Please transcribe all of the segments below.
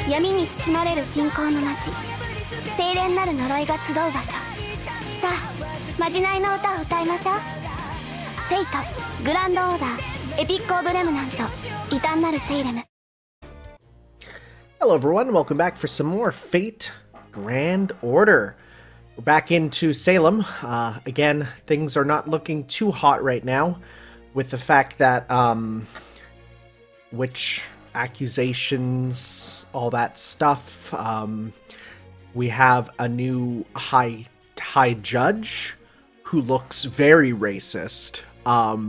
闇に包まれる信仰の街、清廉なる呪いが集う場所。さあ、まじないの歌を歌いましょう。フェイト、グランドオーダー、エピック・オブ・レムナント、異端なるセイレム。 Hello everyone, welcome back for some more Fate Grand Order. We're back into Salem. Again, things are not looking too hot right now with the fact that, witch accusations, all that stuff. We have a new high judge who looks very racist.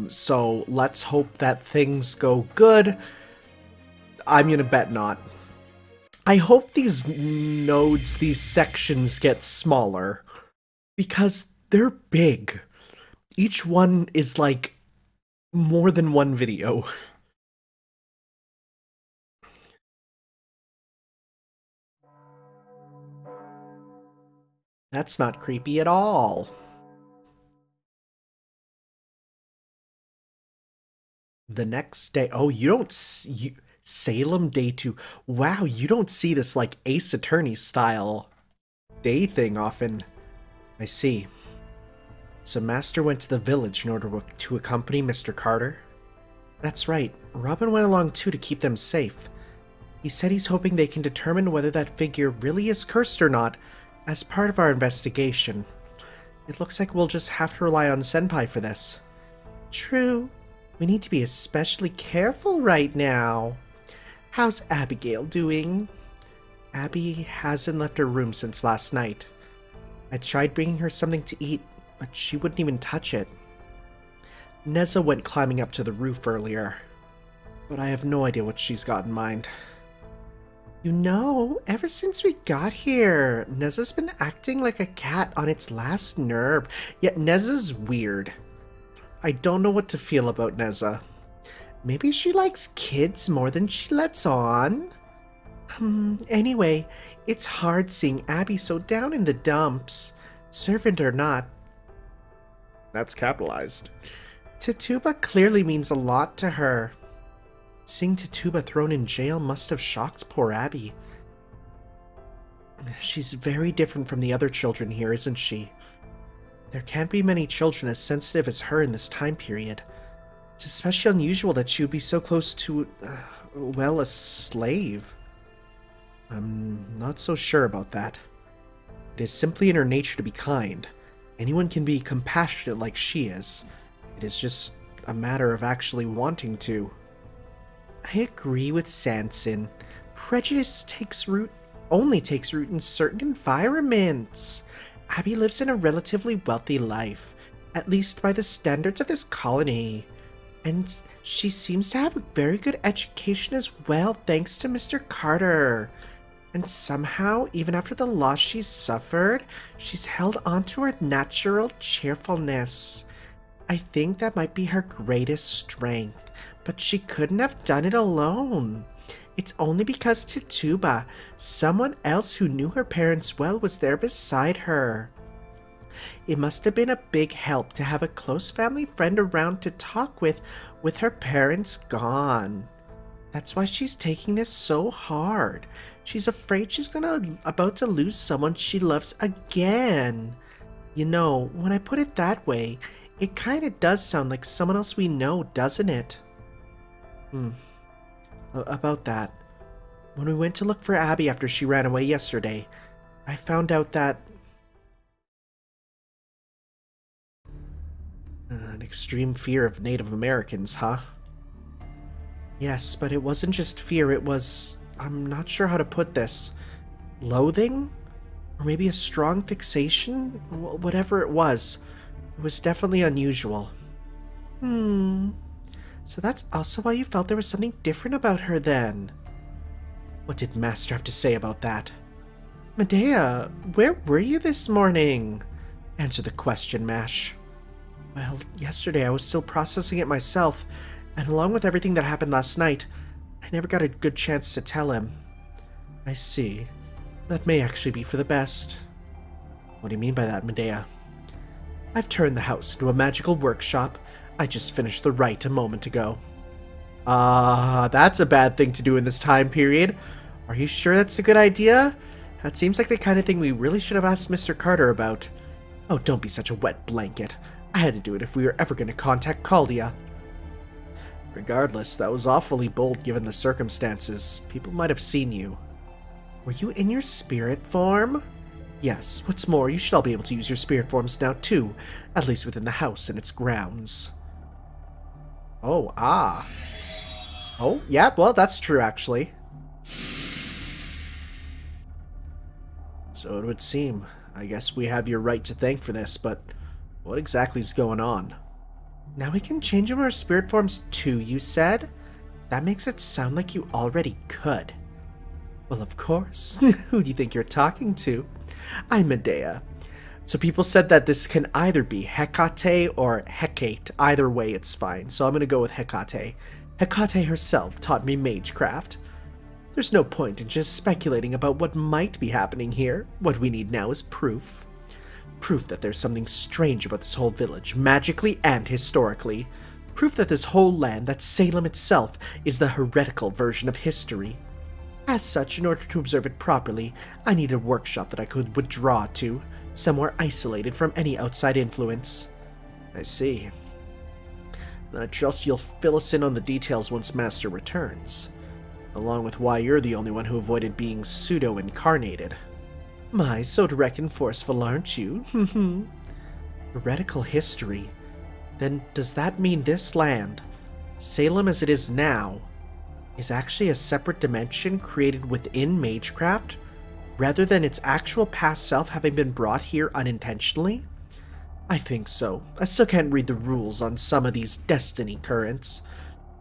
So let's hope that things go good. I'm gonna bet not. I hope these nodes, these sections get smaller, because they're big. Each one is like more than one video. That's not creepy at all. The next day, oh, you don't see... Salem Day 2. Wow, you don't see this, like, Ace Attorney style day thing often. I see. So Master went to the village in order to accompany Mr. Carter? That's right. Robin went along too to keep them safe. He said he's hoping they can determine whether that figure really is cursed or not as part of our investigation. It looks like we'll just have to rely on Senpai for this. True. We need to be especially careful right now. How's Abigail doing? Abby hasn't left her room since last night. I tried bringing her something to eat, but she wouldn't even touch it. Neza went climbing up to the roof earlier, but I have no idea what she's got in mind. You know, ever since we got here, Neza's been acting like a cat on its last nerve, yet Neza's weird. I don't know what to feel about Neza. Maybe she likes kids more than she lets on? Anyway, it's hard seeing Abby so down in the dumps, servant or not. That's capitalized. Tituba clearly means a lot to her. Seeing Tituba thrown in jail must have shocked poor Abby. She's very different from the other children here, isn't she? There can't be many children as sensitive as her in this time period. It's especially unusual that she would be so close to, well, a slave. I'm not so sure about that. It is simply in her nature to be kind. Anyone can be compassionate like she is. It is just a matter of actually wanting to. I agree with Sanson. Prejudice only takes root in certain environments. Abby lives in a relatively wealthy life, at least by the standards of this colony. And she seems to have a very good education as well, thanks to Mr. Carter. And somehow, even after the loss she's suffered, she's held on to her natural cheerfulness. I think that might be her greatest strength, but she couldn't have done it alone. It's only because Tituba, someone else who knew her parents well, was there beside her. It must have been a big help to have a close family friend around to talk with her parents gone. That's why she's taking this so hard. She's afraid she's about to lose someone she loves again. You know, when I put it that way, it kinda does sound like someone else we know, doesn't it? About that. When we went to look for Abby after she ran away yesterday, I found out that... an extreme fear of Native Americans, huh? Yes, but it wasn't just fear, it was... I'm not sure how to put this. Loathing? Or maybe a strong fixation? Whatever it was was definitely unusual. So that's also why you felt there was something different about her then. What did Master have to say about that? Medea, where were you this morning? Answer the question, Mash. Well, yesterday I was still processing it myself, and along with everything that happened last night, I never got a good chance to tell him. I see. That may actually be for the best. What do you mean by that, Medea? I've turned the house into a magical workshop. I just finished the rite a moment ago. That's a bad thing to do in this time period. Are you sure that's a good idea? That seems like the kind of thing we really should have asked Mr. Carter about. Oh, don't be such a wet blanket. I had to do it if we were ever going to contact Caldia. Regardless, that was awfully bold given the circumstances. People might have seen you. Were you in your spirit form? Yes, what's more, you should all be able to use your spirit forms now too, at least within the house and its grounds. Oh, ah. Oh, yeah, well, that's true, actually. So it would seem. I guess we have your right to thank for this, but what exactly is going on? Now we can change our spirit forms too, you said? That makes it sound like you already could. Well, of course. Who do you think you're talking to? I'm Medea. So people said that this can either be Hecate or Hecate. Either way, it's fine. So I'm going to go with Hecate. Hecate herself taught me magecraft. There's no point in just speculating about what might be happening here. What we need now is proof. Proof that there's something strange about this whole village, magically and historically. Proof that this whole land, that Salem itself, is the heretical version of history. As such, in order to observe it properly, I need a workshop that I could withdraw to, somewhere isolated from any outside influence. I see. Then I trust you'll fill us in on the details once Master returns, along with why you're the only one who avoided being pseudo-incarnated. My, so direct and forceful, aren't you? Heretical history. Then does that mean this land, Salem as it is now, is actually a separate dimension created within magecraft, rather than its actual past self having been brought here unintentionally? I think so. I still can't read the rules on some of these destiny currents,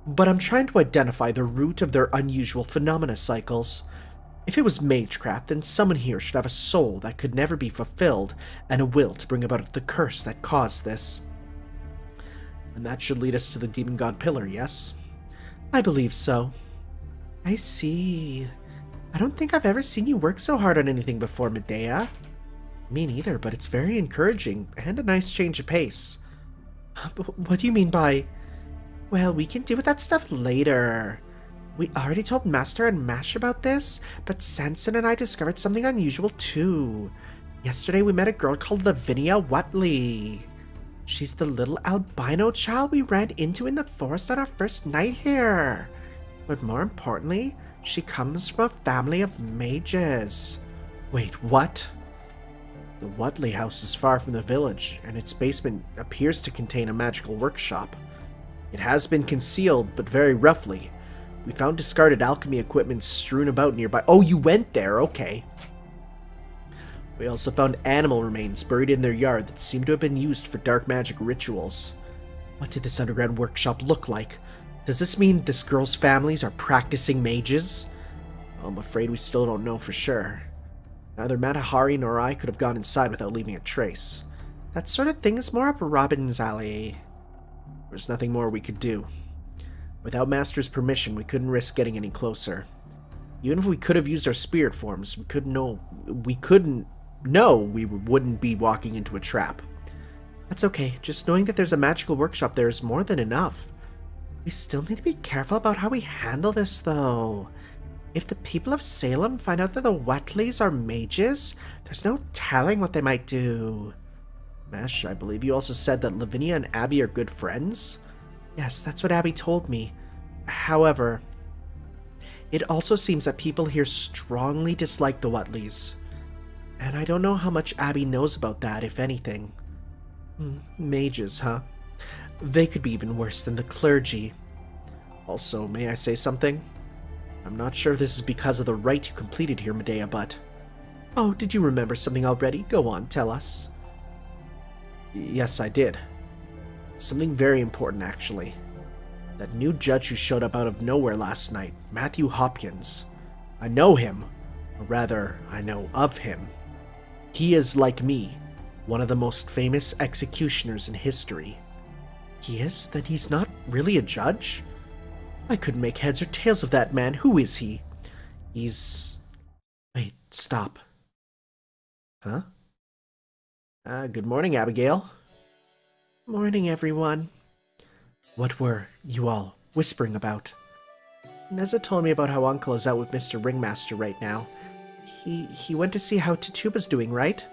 but I'm trying to identify the root of their unusual phenomena cycles. If it was magecraft, then someone here should have a soul that could never be fulfilled and a will to bring about the curse that caused this. And that should lead us to the Demon God Pillar, yes? I believe so. I see. I don't think I've ever seen you work so hard on anything before, Medea. Me neither, but it's very encouraging, and a nice change of pace. What do you mean by... Well, we can deal with that stuff later. We already told Master and Mash about this, but Sanson and I discovered something unusual too. Yesterday we met a girl called Lavinia Watley. She's the little albino child we ran into in the forest on our first night here. But more importantly, she comes from a family of mages. Wait, what? The Watley house is far from the village, and its basement appears to contain a magical workshop. It has been concealed, but very roughly. We found discarded alchemy equipment strewn about nearby. Oh, you went there, okay. We also found animal remains buried in their yard that seem to have been used for dark magic rituals. What did this underground workshop look like? Does this mean this girl's families are practicing mages? I'm afraid we still don't know for sure. Neither Matahari nor I could have gone inside without leaving a trace. That sort of thing is more up Robin's alley. There's nothing more we could do. Without Master's permission, we couldn't risk getting any closer. Even if we could have used our spirit forms, we couldn't know we wouldn't be walking into a trap. That's okay, just knowing that there's a magical workshop there is more than enough. We still need to be careful about how we handle this, though. If the people of Salem find out that the Watleys are mages, there's no telling what they might do. Mesh, I believe you also said that Lavinia and Abby are good friends? Yes, that's what Abby told me. However, it also seems that people here strongly dislike the Watleys. And I don't know how much Abby knows about that, if anything. Mages, huh? They could be even worse than the clergy. Also, may I say something? I'm not sure if this is because of the rite you completed here, Medea, but... Oh, did you remember something already? Go on, tell us. Yes, I did. Something very important, actually. That new judge who showed up out of nowhere last night, Matthew Hopkins. I know him. Or rather, I know of him. He is, like me, one of the most famous executioners in history. He is? Then he's not really a judge? I couldn't make heads or tails of that man. Who is he? He's... Wait, stop. Huh? Good morning, Abigail. Morning, everyone. What were you all whispering about? Neza told me about how Uncle is out with Mr. Ringmaster right now. He went to see how Tituba's doing, right?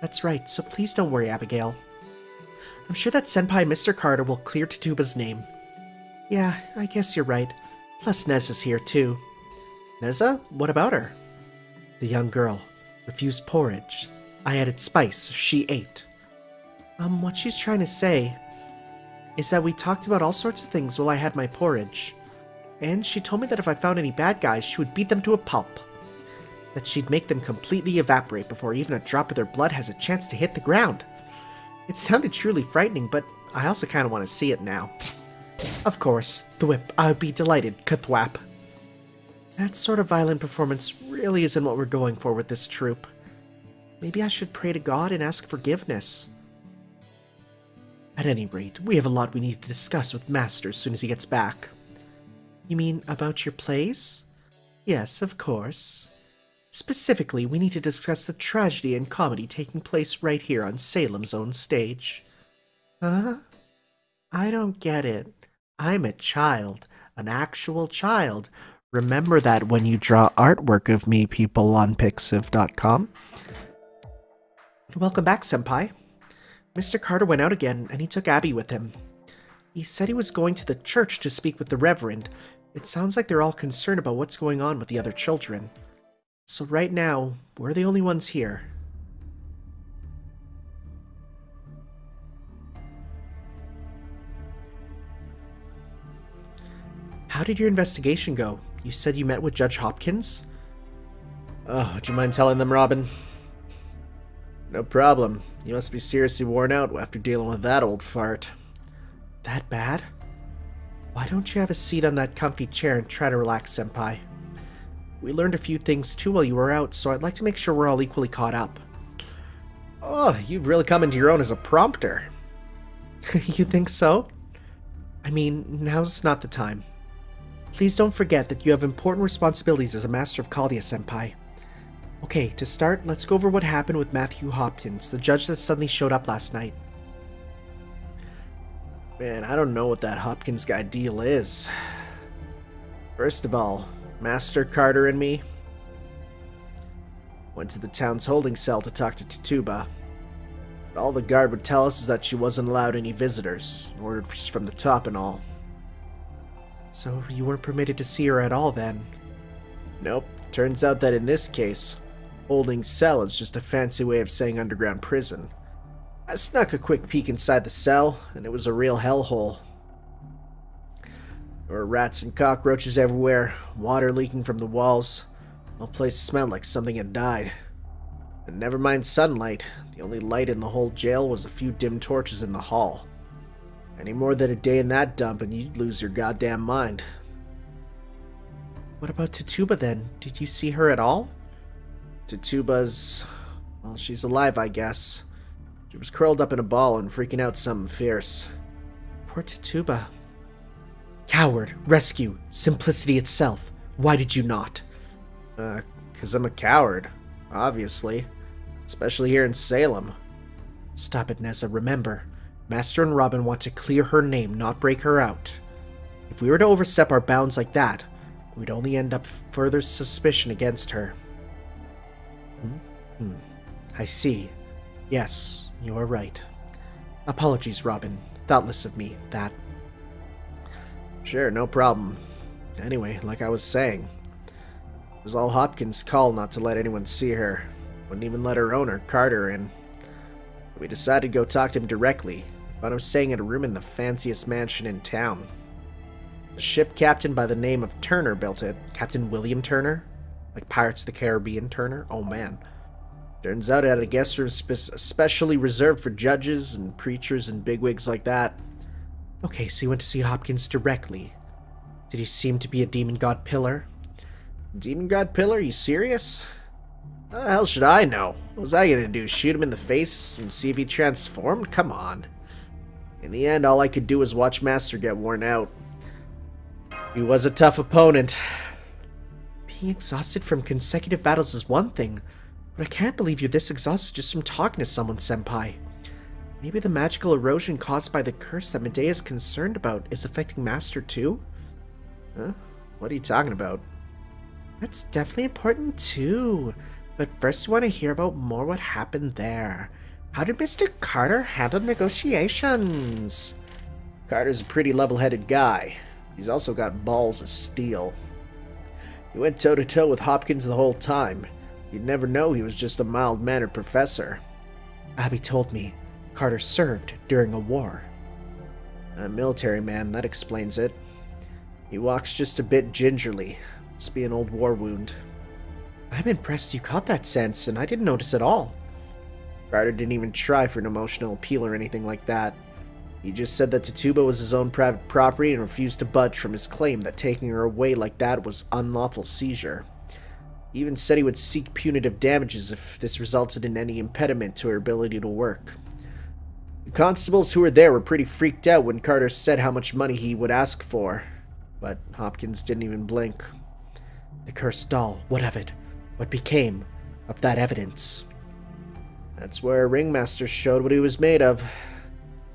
That's right, so please don't worry, Abigail. I'm sure that Senpai Mr. Carter will clear Tituba's name. Yeah, I guess you're right. Plus Neza's here, too. Neza? What about her? The young girl. Refused porridge. I added spice. She ate. What she's trying to say is that we talked about all sorts of things while I had my porridge. And she told me that if I found any bad guys, she would beat them to a pulp. That she'd make them completely evaporate before even a drop of their blood has a chance to hit the ground. It sounded truly frightening, but I also kind of want to see it now. Of course, Thwip, I would be delighted, Kathwap. That sort of violent performance really isn't what we're going for with this troupe. Maybe I should pray to God and ask forgiveness. At any rate, we have a lot we need to discuss with Master as soon as he gets back. You mean about your plays? Yes, of course. Specifically, we need to discuss the tragedy and comedy taking place right here on Salem's own stage. Huh? I don't get it. I'm a child. An actual child. Remember that when you draw artwork of me, people on Pixiv.com. Welcome back, Senpai. Mr. Carter went out again, and he took Abby with him. He said he was going to the church to speak with the Reverend. It sounds like they're all concerned about what's going on with the other children. So right now, we're the only ones here. How did your investigation go? You said you met with Judge Hopkins? Oh, would you mind telling them, Robin? No problem. You must be seriously worn out after dealing with that old fart. That bad? Why don't you have a seat on that comfy chair and try to relax, Senpai? We learned a few things too while you were out, so I'd like to make sure we're all equally caught up. Oh, you've really come into your own as a prompter. You think so? I mean, now's not the time. Please don't forget that you have important responsibilities as a Master of Caldia, Senpai. Okay, to start, let's go over what happened with Matthew Hopkins, the judge that suddenly showed up last night. Man, I don't know what that Hopkins guy deal is. First of all, Master Carter and me went to the town's holding cell to talk to Tituba. But all the guard would tell us is that she wasn't allowed any visitors, ordered from the top and all. So you weren't permitted to see her at all then? Nope. Turns out that in this case, holding cell is just a fancy way of saying underground prison. I snuck a quick peek inside the cell, and it was a real hellhole. There were rats and cockroaches everywhere, water leaking from the walls. The whole place smelled like something had died. And never mind sunlight, the only light in the whole jail was a few dim torches in the hall. Any more than a day in that dump and you'd lose your goddamn mind. What about Tituba then? Did you see her at all? Tituba's... well, she's alive, I guess. She was curled up in a ball and freaking out something fierce. Poor Tituba. Coward, rescue, simplicity itself. Why did you not? 'Cause I'm a coward, obviously. Especially here in Salem. Stop it, Neza. Remember, Master and Robin want to clear her name, not break her out. If we were to overstep our bounds like that, we'd only end up further suspicion against her. I see. Yes, you are right. Apologies, Robin. Thoughtless of me, that. Sure, no problem. Anyway, like I was saying, it was all Hopkins' call not to let anyone see her. Wouldn't even let her owner, Carter, in. We decided to go talk to him directly. Found him staying in a room in the fanciest mansion in town. The ship captain by the name of Turner built it. Captain William Turner? Like Pirates of the Caribbean Turner? Oh man. Turns out it had a guest room especially reserved for judges and preachers and bigwigs like that. Okay, so you went to see Hopkins directly. Did he seem to be a demon god pillar? Demon god pillar? You serious? How the hell should I know? What was I gonna do? Shoot him in the face and see if he transformed? Come on. In the end, all I could do was watch Master get worn out. He was a tough opponent. Being exhausted from consecutive battles is one thing, but I can't believe you're this exhausted just from talking to someone, Senpai. Maybe the magical erosion caused by the curse that Medea is concerned about is affecting Master too? Huh? What are you talking about? That's definitely important too. But first, we want to hear about more what happened there. How did Mr. Carter handle negotiations? Carter's a pretty level-headed guy. He's also got balls of steel. He went toe-to-toe with Hopkins the whole time. You'd never know he was just a mild-mannered professor. Abby told me Carter served during a war. A military man, that explains it. He walks just a bit gingerly. Must be an old war wound. I'm impressed you caught that sense, and I didn't notice at all. Carter didn't even try for an emotional appeal or anything like that. He just said that Tituba was his own private property and refused to budge from his claim that taking her away like that was unlawful seizure. He even said he would seek punitive damages if this resulted in any impediment to her ability to work. The constables who were there were pretty freaked out when Carter said how much money he would ask for, but Hopkins didn't even blink. The cursed doll, what of it? What became of that evidence? That's where Ringmaster showed what he was made of.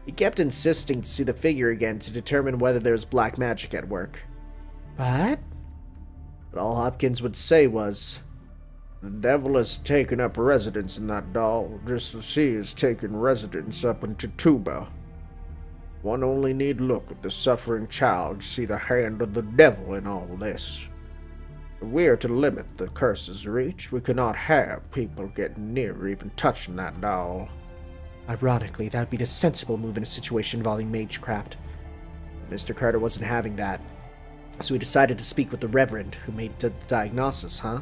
He kept insisting to see the figure again to determine whether there was black magic at work. What? But all Hopkins would say was, "The devil has taken up residence in that doll, just as he has taken residence up in Tituba. One only need look at the suffering child to see the hand of the devil in all this. If we are to limit the curse's reach, we cannot have people getting near or even touching that doll." Ironically, that would be the sensible move in a situation involving magecraft. Mr. Carter wasn't having that, so he decided to speak with the Reverend, who made the diagnosis, huh?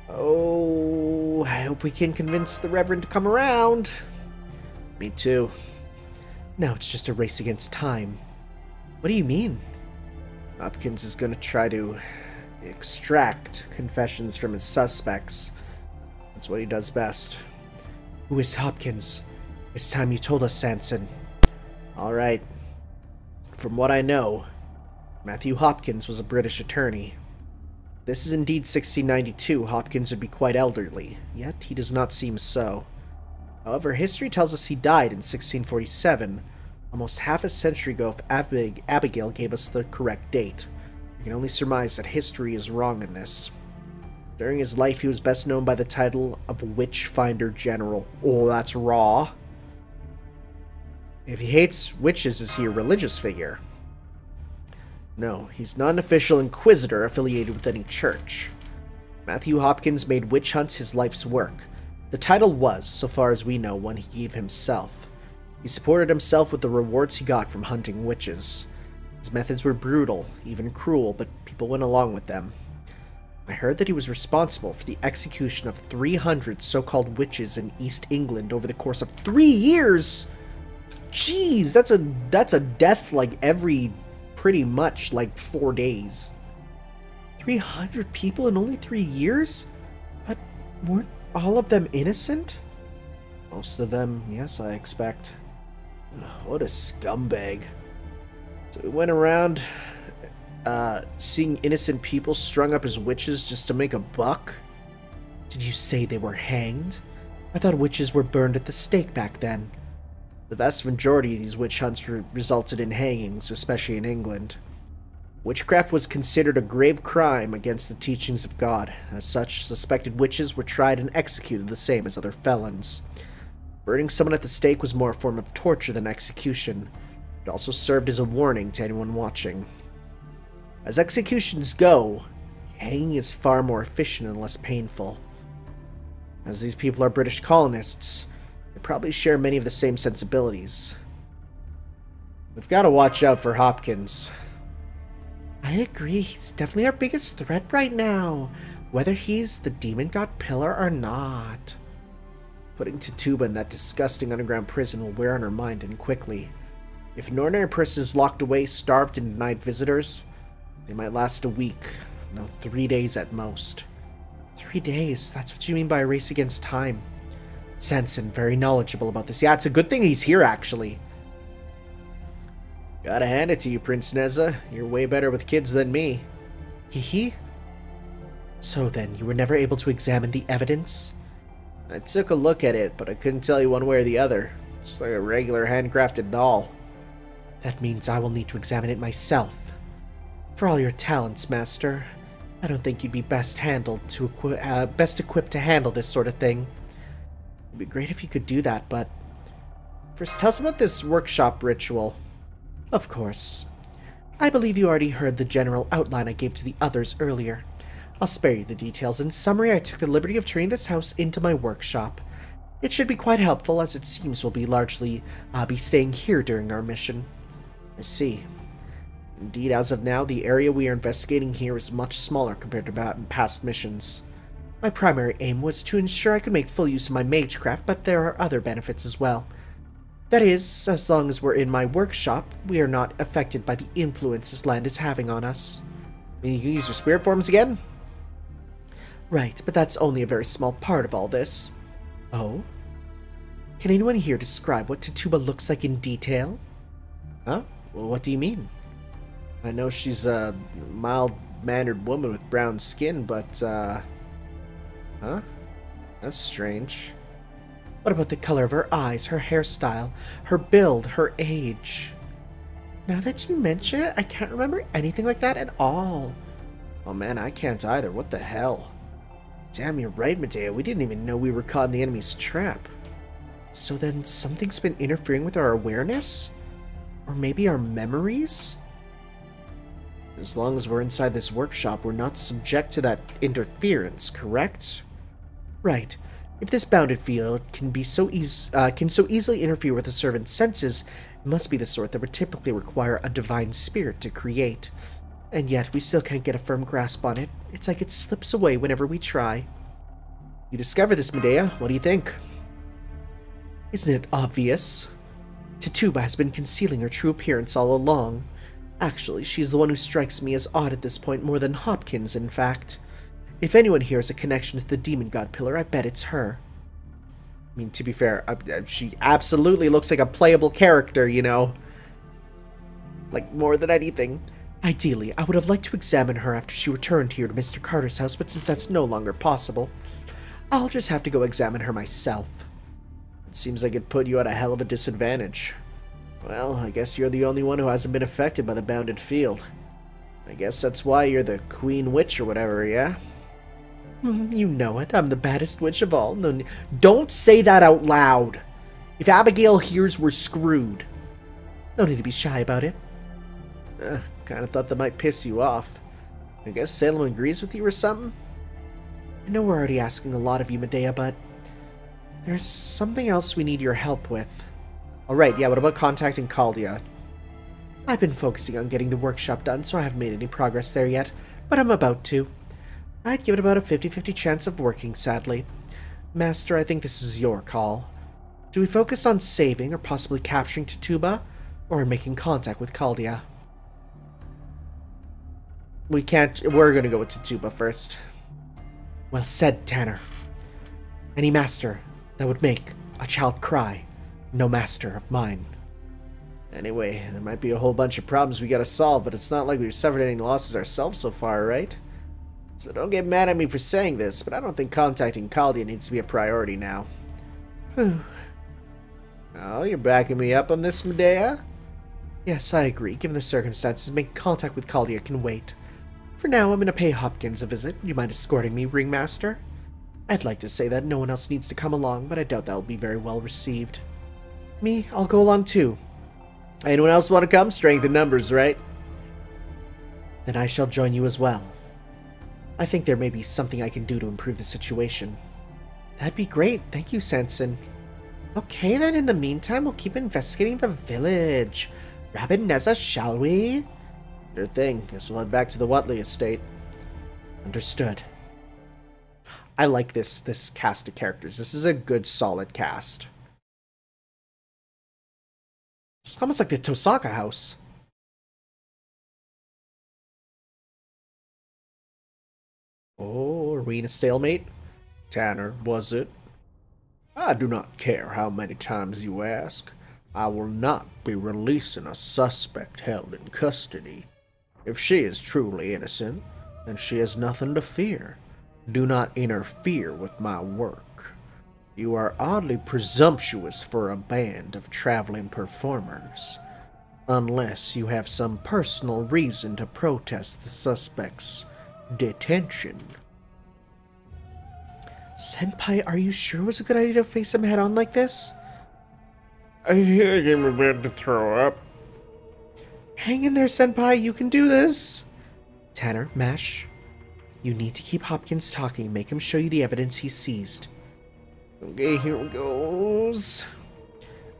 Oh, I hope we can convince the Reverend to come around. Me too. Now it's just a race against time. What do you mean? Hopkins is going to try to extract confessions from his suspects. That's what he does best. Who is Hopkins? It's time you told us, Sanson. Alright. From what I know, Matthew Hopkins was a British attorney. This is indeed 1692. Hopkins would be quite elderly, yet he does not seem so. However, history tells us he died in 1647, almost half a century ago if Abigail gave us the correct date. We can only surmise that history is wrong in this. During his life, he was best known by the title of Witch-Finder General. Oh, that's raw. If he hates witches, is he a religious figure? No, he's not an official inquisitor affiliated with any church. Matthew Hopkins made witch hunts his life's work. The title was, so far as we know, one he gave himself. He supported himself with the rewards he got from hunting witches. His methods were brutal, even cruel, but people went along with them. I heard that he was responsible for the execution of 300 so-called witches in East England over the course of 3 years! Jeez, that's a death like every pretty much like 4 days. 300 people in only 3 years? But weren't all of them innocent? Most of them, yes, I expect. What a scumbag. So we went around seeing innocent people strung up as witches just to make a buck? Did you say they were hanged? I thought witches were burned at the stake back then. The vast majority of these witch hunts resulted in hangings, especially in England. Witchcraft was considered a grave crime against the teachings of God. As such, suspected witches were tried and executed the same as other felons. Burning someone at the stake was more a form of torture than execution. It also served as a warning to anyone watching. As executions go, hanging is far more efficient and less painful. As these people are British colonists, they probably share many of the same sensibilities. We've got to watch out for Hopkins. I agree, he's definitely our biggest threat right now, whether he's the demon god pillar or not. Putting Tituba in that disgusting underground prison will wear on her mind, and quickly. If an ordinary person is locked away, starved, and denied visitors, they might last a week, no, 3 days at most. 3 days, that's what you mean by a race against time. Sanson, very knowledgeable about this. Yeah, it's a good thing he's here, actually. Gotta hand it to you, Prince Neza. You're way better with kids than me. Hee. So then, you were never able to examine the evidence? I took a look at it, but I couldn't tell you one way or the other. It's just like a regular handcrafted doll. That means I will need to examine it myself. For all your talents, Master, I don't think you'd be best equipped to handle this sort of thing. It'd be great if you could do that, but first tell us about this workshop ritual. Of course. I believe you already heard the general outline I gave to the others earlier. I'll spare you the details. In summary, I took the liberty of turning this house into my workshop. It should be quite helpful, as it seems we'll be largely be staying here during our mission. I see. Indeed, as of now, the area we are investigating here is much smaller compared to past missions. My primary aim was to ensure I could make full use of my magecraft, but there are other benefits as well. That is, as long as we're in my workshop, we are not affected by the influence this land is having on us. You can use your spirit forms again? Right, but that's only a very small part of all this. Oh? Can anyone here describe what Tituba looks like in detail? Huh? Well, what do you mean? I know she's a mild-mannered woman with brown skin, but, huh? That's strange. What about the color of her eyes, her hairstyle, her build, her age? Now that you mention it, I can't remember anything like that at all. Oh man, I can't either. What the hell? Damn, you're right, Medea. We didn't even know we were caught in the enemy's trap. So then something's been interfering with our awareness? Or maybe our memories? As long as we're inside this workshop, we're not subject to that interference, correct? Right. If this bounded field can so easily interfere with a servant's senses, it must be the sort that would typically require a divine spirit to create. And yet, we still can't get a firm grasp on it. It's like it slips away whenever we try. You discovered this, Medea. What do you think? Isn't it obvious? Tituba has been concealing her true appearance all along. Actually, she's the one who strikes me as odd at this point more than Hopkins, in fact. If anyone here has a connection to the Demon God Pillar, I bet it's her. I mean, to be fair, she absolutely looks like a playable character, you know? Like, more than anything. Ideally, I would have liked to examine her after she returned here to Mr. Carter's house, but since that's no longer possible, I'll just have to go examine her myself. It seems like it put you at a hell of a disadvantage. Well, I guess you're the only one who hasn't been affected by the bounded field. I guess that's why you're the Queen Witch or whatever, yeah? You know it. I'm the baddest witch of all. No, don't say that out loud. If Abigail hears, we're screwed. No need to be shy about it. Kinda thought that might piss you off. I guess Salem agrees with you or something? I know we're already asking a lot of you, Medea, but there's something else we need your help with. Alright, yeah, what about contacting Caldia? I've been focusing on getting the workshop done, so I haven't made any progress there yet, but I'm about to. I'd give it about a 50-50 chance of working, sadly. Master, I think this is your call. Do we focus on saving or possibly capturing Tituba, or making contact with Caldia? We're gonna go with Tituba first. Well said, Tanner. Any master that would make a child cry, no master of mine. Anyway, there might be a whole bunch of problems we gotta solve, but it's not like we've suffered any losses ourselves so far, right? So don't get mad at me for saying this, but I don't think contacting Caldia needs to be a priority now. Whew. Oh, you're backing me up on this, Medea? Yes, I agree. Given the circumstances, making contact with Caldia can wait. For now, I'm going to pay Hopkins a visit. You mind escorting me, Ringmaster? I'd like to say that no one else needs to come along, but I doubt that will be very well received. Me, I'll go along too. Anyone else want to come? Strength in numbers, right? Then I shall join you as well. I think there may be something I can do to improve the situation. That'd be great. Thank you, Sanson. Okay, then in the meantime, we'll keep investigating the village. Rabbit Neza, shall we? Sure thing. Guess we'll head back to the Watley estate. Understood. I like this cast of characters. This is a good, solid cast. It's almost like the Tosaka house. Oh, are we in a stalemate? Tanner, was it? I do not care how many times you ask. I will not be releasing a suspect held in custody. If she is truly innocent, then she has nothing to fear. Do not interfere with my work. You are oddly presumptuous for a band of traveling performers. Unless you have some personal reason to protest the suspect's detention. Senpai, are you sure it was a good idea to face him head on like this? I think I'm about to throw up. Hang in there, Senpai, you can do this! Tanner, Mash, you need to keep Hopkins talking. Make him show you the evidence he seized. Okay, here goes.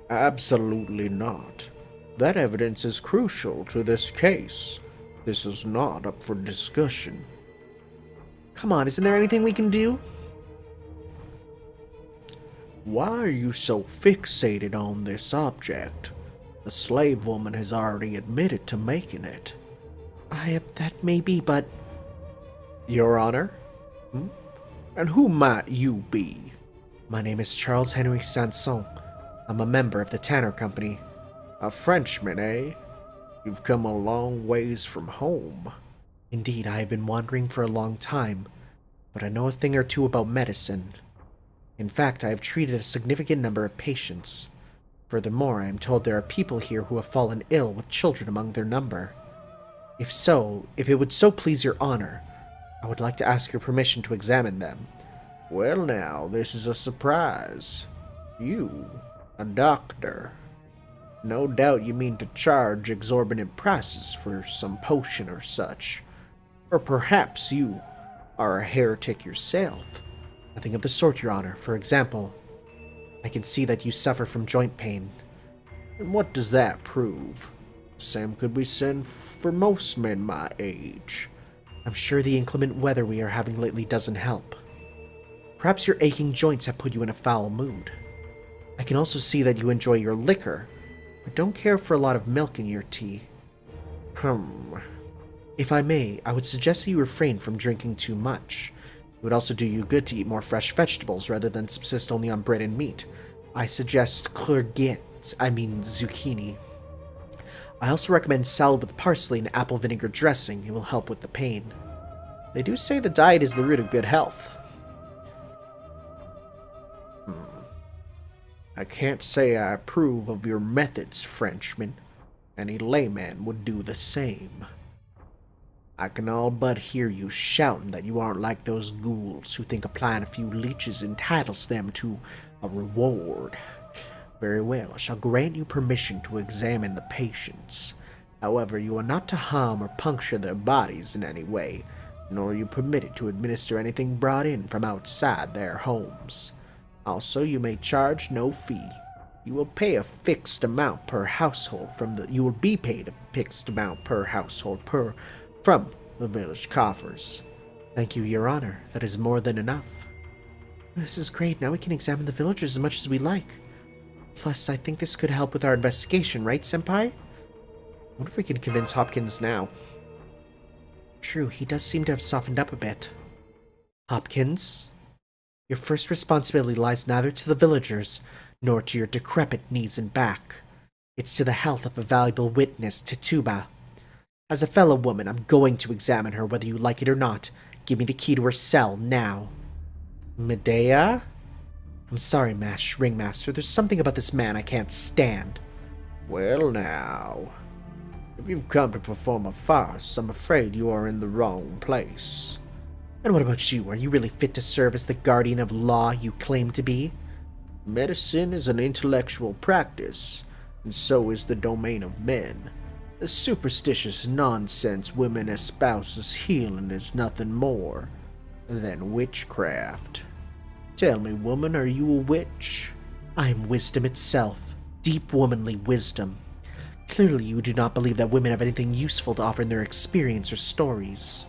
Absolutely not. That evidence is crucial to this case. This is not up for discussion. Come on, isn't there anything we can do? Why are you so fixated on this object? The slave woman has already admitted to making it. That may be, but... Your Honor? And who might you be? My name is Charles Henry Sanson. I'm a member of the Tanner Company. A Frenchman, eh? You've come a long ways from home. Indeed, I have been wandering for a long time, but I know a thing or two about medicine. In fact, I have treated a significant number of patients. Furthermore, I am told there are people here who have fallen ill with children among their number. If it would so please your honor, I would like to ask your permission to examine them. Well now, this is a surprise. You, a doctor. No doubt you mean to charge exorbitant prices for some potion or such. Or perhaps you are a heretic yourself. Nothing of the sort, your honor. For example, I can see that you suffer from joint pain. And what does that prove? The same could be said for most men my age. I'm sure the inclement weather we are having lately doesn't help. Perhaps your aching joints have put you in a foul mood. I can also see that you enjoy your liquor, but don't care for a lot of milk in your tea. If I may, I would suggest that you refrain from drinking too much. It would also do you good to eat more fresh vegetables rather than subsist only on bread and meat. I suggest zucchini. I also recommend salad with parsley and apple vinegar dressing. It will help with the pain. They do say the diet is the root of good health. I can't say I approve of your methods, Frenchman. Any layman would do the same. I can all but hear you shouting that you aren't like those ghouls who think applying a few leeches entitles them to a reward. Very well, I shall grant you permission to examine the patients. However, you are not to harm or puncture their bodies in any way, nor are you permitted to administer anything brought in from outside their homes. Also, you may charge no fee. You will pay a fixed amount per household from the village coffers. Thank you, Your Honor. That is more than enough. This is great. Now we can examine the villagers as much as we like. Plus, I think this could help with our investigation, right, Senpai? I wonder if we can convince Hopkins now. True, he does seem to have softened up a bit. Hopkins, your first responsibility lies neither to the villagers nor to your decrepit knees and back. It's to the health of a valuable witness, Tituba. As a fellow woman, I'm going to examine her whether you like it or not. Give me the key to her cell, now. Medea? I'm sorry, Ringmaster. There's something about this man I can't stand. Well now, if you've come to perform a farce, I'm afraid you are in the wrong place. And what about you? Are you really fit to serve as the guardian of law you claim to be? Medicine is an intellectual practice, and so is the domain of men. The superstitious nonsense women espouse as healing is nothing more than witchcraft. Tell me, woman, are you a witch? I am wisdom itself. Deep womanly wisdom. Clearly you do not believe that women have anything useful to offer in their experience or stories.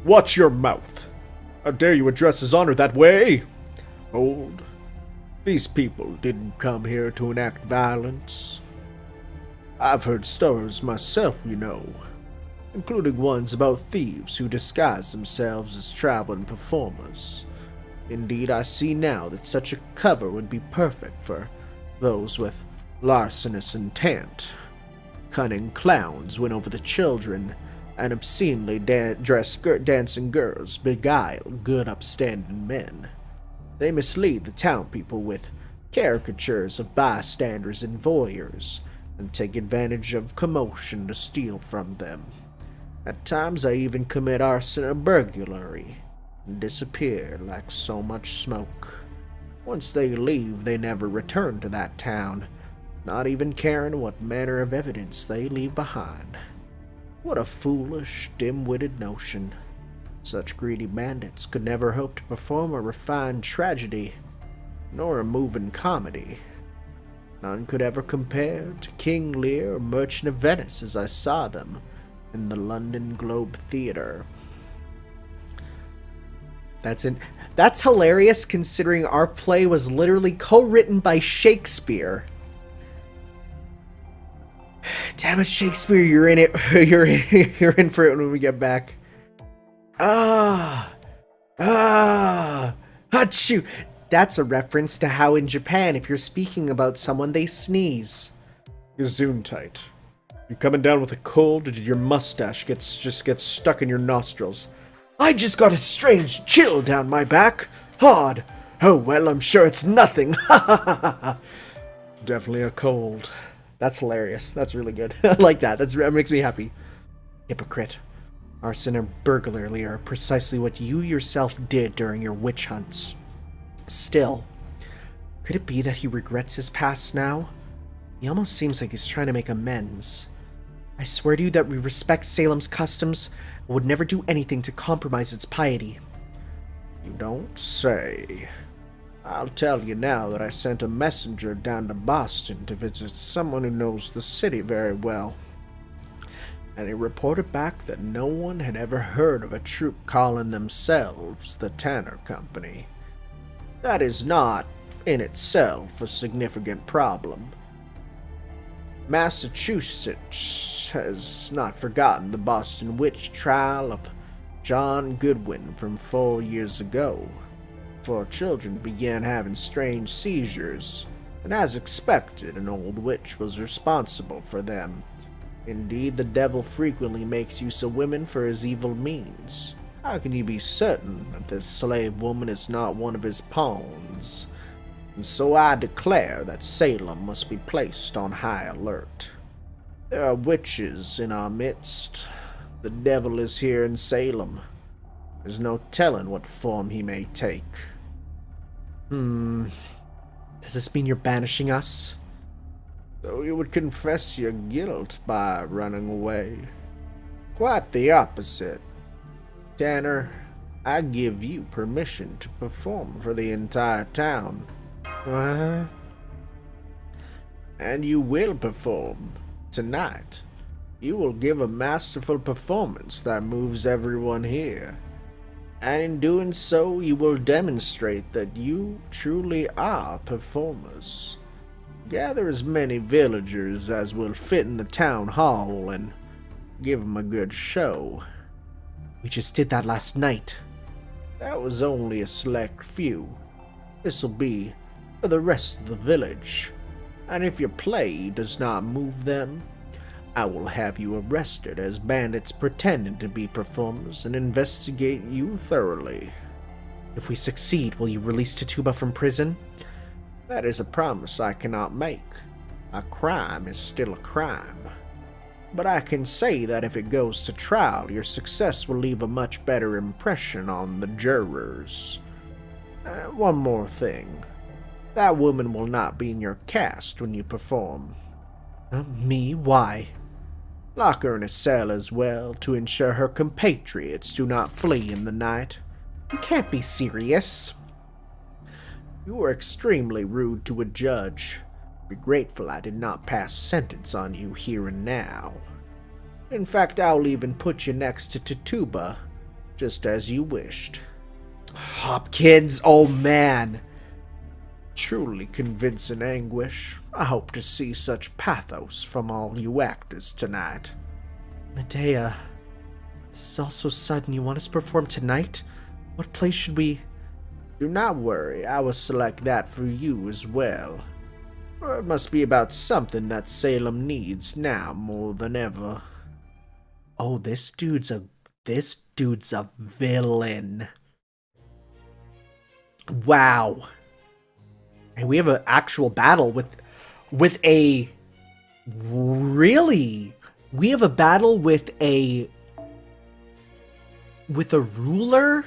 Watch your mouth! How dare you address His Honor that way? Hold. These people didn't come here to enact violence. I've heard stories myself, you know, including ones about thieves who disguise themselves as traveling performers. Indeed, I see now that such a cover would be perfect for those with larcenous intent. Cunning clowns win over the children, and obscenely dressed dancing girls beguile good upstanding men. They mislead the town people with caricatures of bystanders and voyeurs, and take advantage of commotion to steal from them. At times I even commit arson or burglary, and disappear like so much smoke. Once they leave, they never return to that town, not even caring what manner of evidence they leave behind. What a foolish, dim-witted notion. Such greedy bandits could never hope to perform a refined tragedy, nor a moving comedy. None could ever compare to King Lear or Merchant of Venice as I saw them in the London Globe Theatre. That's hilarious considering our play was literally co-written by Shakespeare. Damn it, Shakespeare, you're in it. You're in for it when we get back. Achoo! That's a reference to how in Japan, if you're speaking about someone, they sneeze. Gesundheit. You coming down with a cold, or did your mustache just get stuck in your nostrils? I just got a strange chill down my back. Hard. Oh well, I'm sure it's nothing. Definitely a cold. That's hilarious. That's really good. I like that. That makes me happy. Hypocrite. Arson and burglary are precisely what you yourself did during your witch hunts. Still, could it be that he regrets his past now? He almost seems like he's trying to make amends. I swear to you that we respect Salem's customs and would never do anything to compromise its piety. You don't say. I'll tell you now that I sent a messenger down to Boston to visit someone who knows the city very well. And he reported back that no one had ever heard of a troupe calling themselves the Tanner Company. That is not, in itself, a significant problem. Massachusetts has not forgotten the Boston witch trial of John Goodwin from 4 years ago. 4 children began having strange seizures, and as expected, an old witch was responsible for them. Indeed, the devil frequently makes use of women for his evil means. How can you be certain that this slave woman is not one of his pawns? And so I declare that Salem must be placed on high alert. There are witches in our midst. The devil is here in Salem. There's no telling what form he may take. Does this mean you're banishing us? So you would confess your guilt by running away? Quite the opposite. Tanner, I give you permission to perform for the entire town. What? And you will perform tonight. You will give a masterful performance that moves everyone here. And in doing so, you will demonstrate that you truly are performers. Gather as many villagers as will fit in the town hall and give them a good show. We just did that last night. That was only a select few. This'll be for the rest of the village. And if your play does not move them, I will have you arrested as bandits pretending to be performers and investigate you thoroughly. If we succeed, will you release Tituba from prison? That is a promise I cannot make. A crime is still a crime. But I can say that if it goes to trial, your success will leave a much better impression on the jurors. One more thing. That woman will not be in your cast when you perform. Me? Why? Lock her in a cell as well to ensure her compatriots do not flee in the night. You can't be serious. You were extremely rude to a judge. Be grateful I did not pass sentence on you here and now. In fact, I'll even put you next to Tituba, just as you wished. Hopkins, oh man. Truly convincing anguish. I hope to see such pathos from all you actors tonight. Medea, this is all so sudden. You want us to perform tonight? What place should we... Do not worry, I will select that for you as well. Or it must be about something that Salem needs now more than ever. Oh, this dude's a villain. Wow. And we have an actual battle with a... Really? We have a battle with a ruler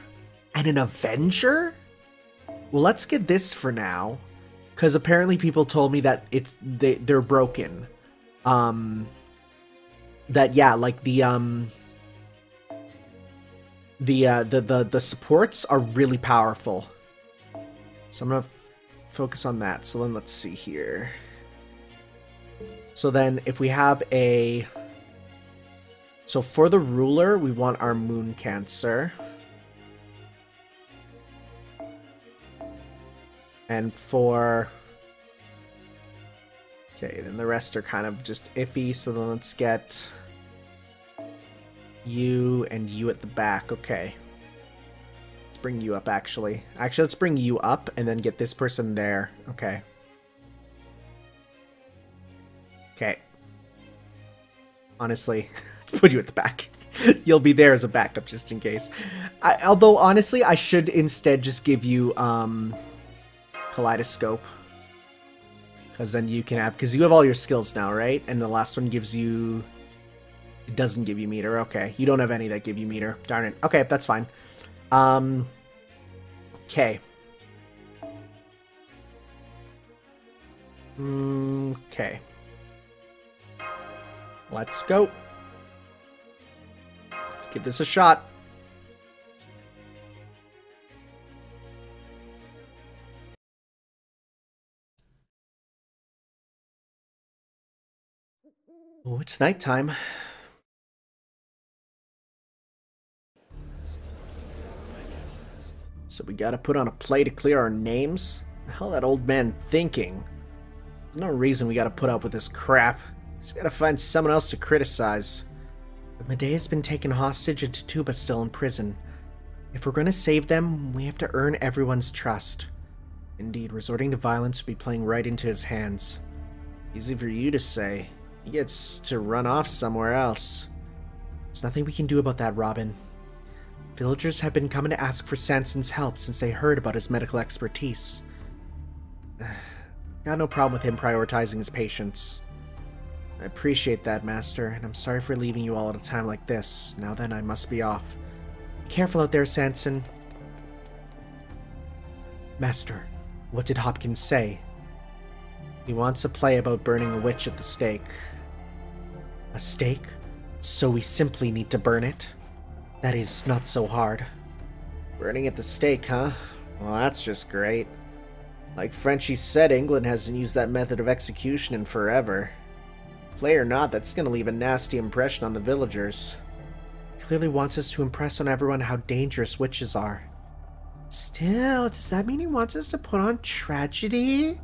and an avenger? Well, let's get this for now, because apparently people told me that they're broken. That yeah, like the supports are really powerful. So I'm gonna focus on that. So then let's see here. So then if we have a... So for the ruler, we want our moon cancer. And for... Okay, then the rest are kind of just iffy, so then let's get you and you at the back. Okay. Let's bring you up, actually. Actually, let's bring you up and then get this person there. Okay. Okay. Honestly, let's put you at the back. You'll be there as a backup just in case. Although, honestly, I should instead just give you Kaleidoscope. Because then you can have... Because you have all your skills now, right? And the last one gives you... It doesn't give you meter. Okay. You don't have any that give you meter. Darn it. Okay, that's fine. Okay. Okay. Let's go. Let's give this a shot. Oh, it's nighttime. So we gotta put on a play to clear our names? The hell that old man thinking? There's no reason we gotta put up with this crap. Just gotta find someone else to criticize. But Medea's been taken hostage and Tituba's still in prison. If we're gonna save them, we have to earn everyone's trust. Indeed, resorting to violence would be playing right into his hands. Easy for you to say. He gets to run off somewhere else. There's nothing we can do about that, Robin. Villagers have been coming to ask for Sanson's help since they heard about his medical expertise. Got no problem with him prioritizing his patients. I appreciate that, Master, and I'm sorry for leaving you all at a time like this. Now then, I must be off. Be careful out there, Sanson. Master, what did Hopkins say? He wants a play about burning a witch at the stake. A stake? So we simply need to burn it? That is not so hard. Burning at the stake, huh? Well, that's just great. Like Frenchie said, England hasn't used that method of execution in forever. Play or not, that's gonna leave a nasty impression on the villagers. He clearly wants us to impress on everyone how dangerous witches are. Still, does that mean he wants us to put on tragedy?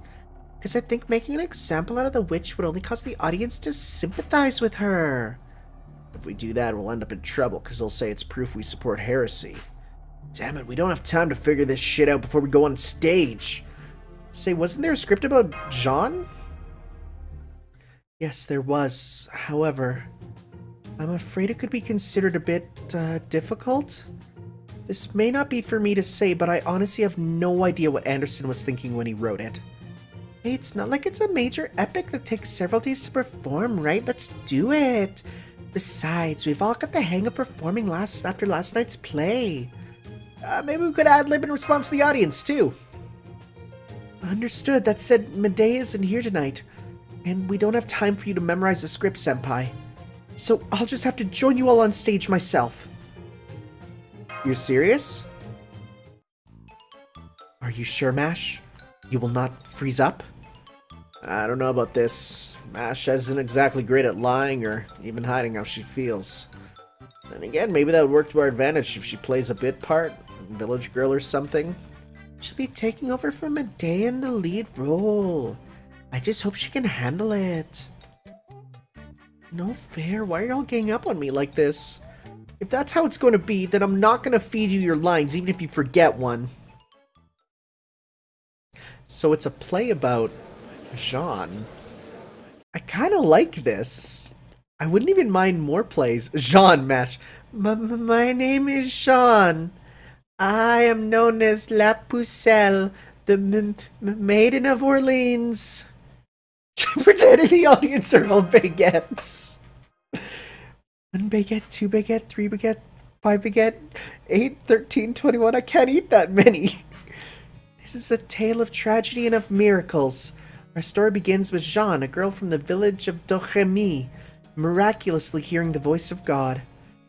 Because I think making an example out of the witch would only cause the audience to sympathize with her. If we do that, we'll end up in trouble, because they'll say it's proof we support heresy. Damn it, we don't have time to figure this shit out before we go on stage. Say, wasn't there a script about Jean? Yes, there was. However, I'm afraid it could be considered a bit, difficult. This may not be for me to say, but I honestly have no idea what Anderson was thinking when he wrote it. Hey, it's not like it's a major epic that takes several days to perform, right? Let's do it! Besides, we've all got the hang of performing after last night's play. Maybe we could ad-lib in response to the audience, too. Understood. That said, Medea isn't here tonight, and we don't have time for you to memorize the script, Senpai. So I'll just have to join you all on stage myself. You're serious? Are you sure, Mash? You will not freeze up? I don't know about this. Mash isn't exactly great at lying or even hiding how she feels. Then again, maybe that would work to our advantage if she plays a bit part, village girl or something. She'll be taking over from Medea in the lead role. I just hope she can handle it. No fair, why are y'all ganging up on me like this? If that's how it's going to be, then I'm not going to feed you your lines even if you forget one. So it's a play about Jean. I kind of like this. I wouldn't even mind more plays. Jean match. My name is Jean. I am known as La Pucelle, Maiden of Orleans. Pretending the audience are all baguettes. 1 baguette, 2 baguette, 3 baguette, 5 baguette, 8, 13, 21. I can't eat that many. This is a tale of tragedy and of miracles. Our story begins with Jeanne, a girl from the village of Dochemy, miraculously hearing the voice of God.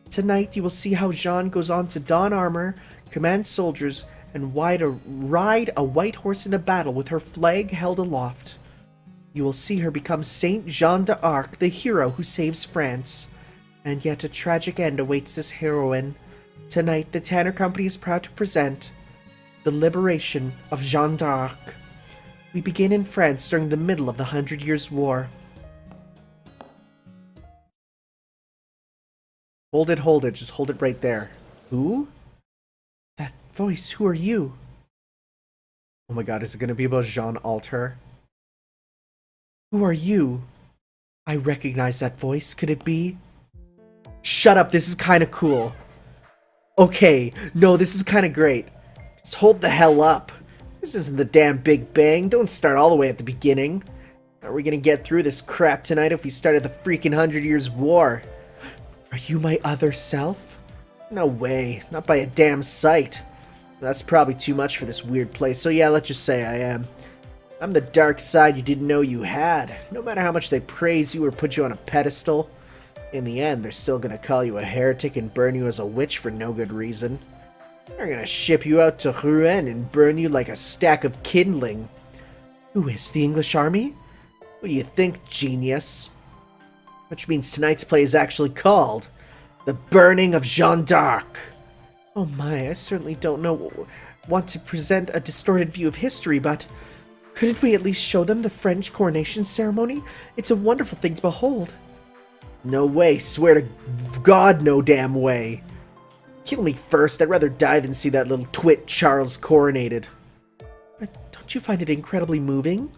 Tonight you will see how Jeanne goes on to don armor, command soldiers, and ride a white horse in a battle with her flag held aloft. You will see her become Saint Jeanne d'Arc, the hero who saves France. And yet a tragic end awaits this heroine. Tonight, the Tanner Company is proud to present the liberation of Jeanne d'Arc. We begin in France during the middle of the 100 Years' War. Hold it, just hold it right there. Who? That voice, who are you? Oh my god, is it gonna be about Jeanne Alter? Who are you? I recognize that voice, could it be? Shut up, this is kinda cool. Okay, no, this is kinda great. Just hold the hell up. This isn't the damn Big Bang, don't start all the way at the beginning. How are we gonna get through this crap tonight if we started the freaking 100 Years' War? Are you my other self? No way, not by a damn sight. That's probably too much for this weird place, so yeah, let's just say I am. I'm the dark side you didn't know you had. No matter how much they praise you or put you on a pedestal, in the end, they're still gonna call you a heretic and burn you as a witch for no good reason. They're gonna ship you out to Rouen and burn you like a stack of kindling. Who is the English army? What do you think, genius? Which means tonight's play is actually called The Burning of Jeanne d'Arc. Oh my, I certainly don't want to present a distorted view of history, but couldn't we at least show them the French coronation ceremony? It's a wonderful thing to behold. No way, swear to God, no damn way. Kill me first, I'd rather die than see that little twit Charles coronated. But don't you find it incredibly moving?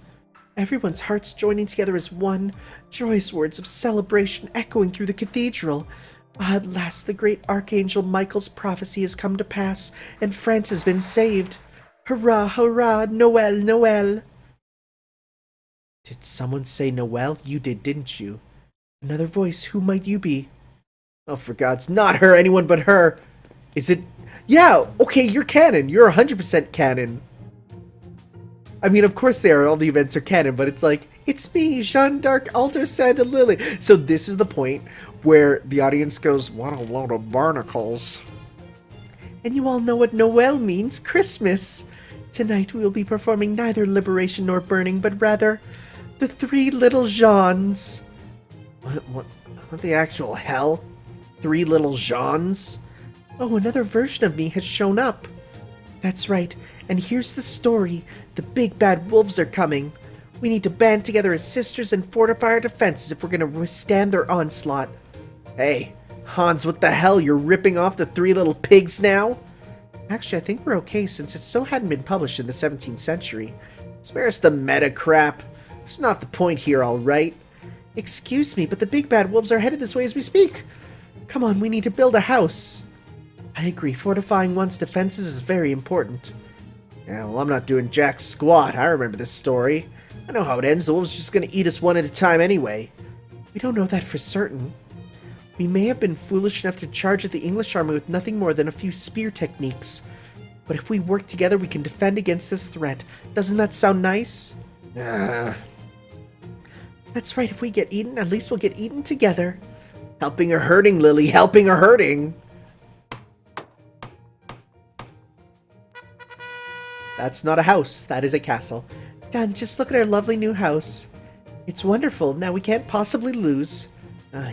Everyone's hearts joining together as one, joyous words of celebration echoing through the cathedral. At last the great Archangel Michael's prophecy has come to pass, and France has been saved. Hurrah, hurrah, Noël, Noël. Did someone say Noël? You did, didn't you? Another voice, who might you be? Oh, for God's not her, anyone but her. Is it? Yeah, okay, you're canon. You're 100% canon. I mean, of course they are. All the events are canon, but it's like, it's me, Jeanne d'Arc, Alter Santa Lily. So this is the point where the audience goes, what a load of barnacles. And you all know what Noel means, Christmas. Tonight we will be performing neither liberation nor burning, but rather the 3 little Jeans. What the actual hell? 3 little Jeans? Oh, another version of me has shown up. That's right, and here's the story. The big bad wolves are coming. We need to band together as sisters and fortify our defenses if we're gonna withstand their onslaught. Hey, Hans, what the hell? You're ripping off the 3 little pigs now? Actually, I think we're okay since it still hadn't been published in the 17th century. Spare us the meta crap. It's not the point here, alright? Excuse me, but the big bad wolves are headed this way as we speak. Come on, we need to build a house. I agree, fortifying one's defenses is very important. Yeah, well, I'm not doing jack squat. I remember this story. I know how it ends. The wolves are just gonna eat us one at a time anyway. We don't know that for certain. We may have been foolish enough to charge at the English army with nothing more than a few spear techniques. But if we work together, we can defend against this threat. Doesn't that sound nice? That's right, if we get eaten, at least we'll get eaten together. Helping or hurting, Lily, helping or hurting. That's not a house, that is a castle. Dad, just look at our lovely new house. It's wonderful, now we can't possibly lose.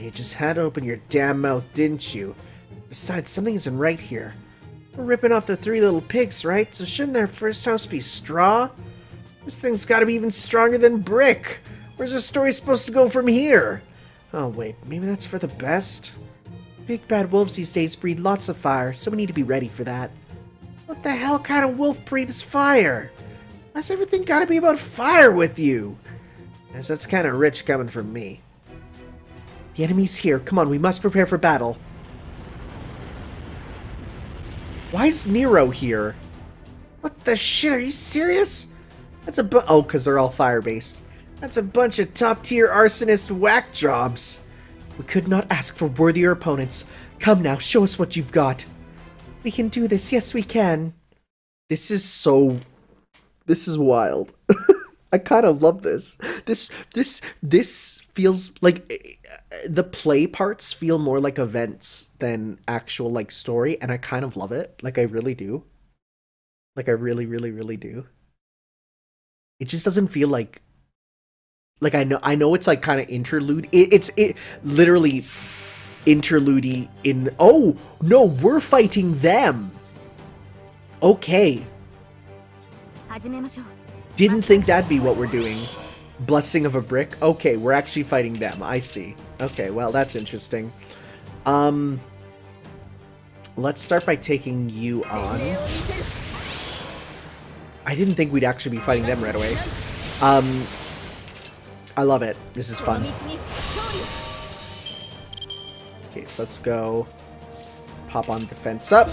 You just had to open your damn mouth, didn't you? Besides, something isn't right here. We're ripping off the 3 little pigs, right? So shouldn't their first house be straw? This thing's gotta be even stronger than brick. Where's the story supposed to go from here? Oh wait, maybe that's for the best? Big bad wolves these days breathe lots of fire, so we need to be ready for that. What the hell kind of wolf breathes fire? Why's everything gotta be about fire with you? As that's kinda rich coming from me. The enemy's here. Come on, we must prepare for battle. Why is Nero here? What the shit? Are you serious? That's oh, because they're all fire-based. That's a bunch of top-tier arsonist whack jobs. We could not ask for worthier opponents. Come now, show us what you've got. We can do this. Yes, we can. This is so... This is wild. I kind of love this. This feels like... The play parts feel more like events than actual, like, story, and I kind of love it. Like, I really do. Like, I really, really, really do. It just doesn't feel like... Like, I know it's, like, kind of interlude. It's literally interlude-y in... Oh! No, we're fighting them! Okay. Didn't think that'd be what we're doing. Blessing of a brick? Okay, we're actually fighting them. I see. Okay, well, that's interesting. Let's start by taking you on. I didn't think we'd actually be fighting them right away. I love it. This is fun. Okay, so let's go. Pop on defense up.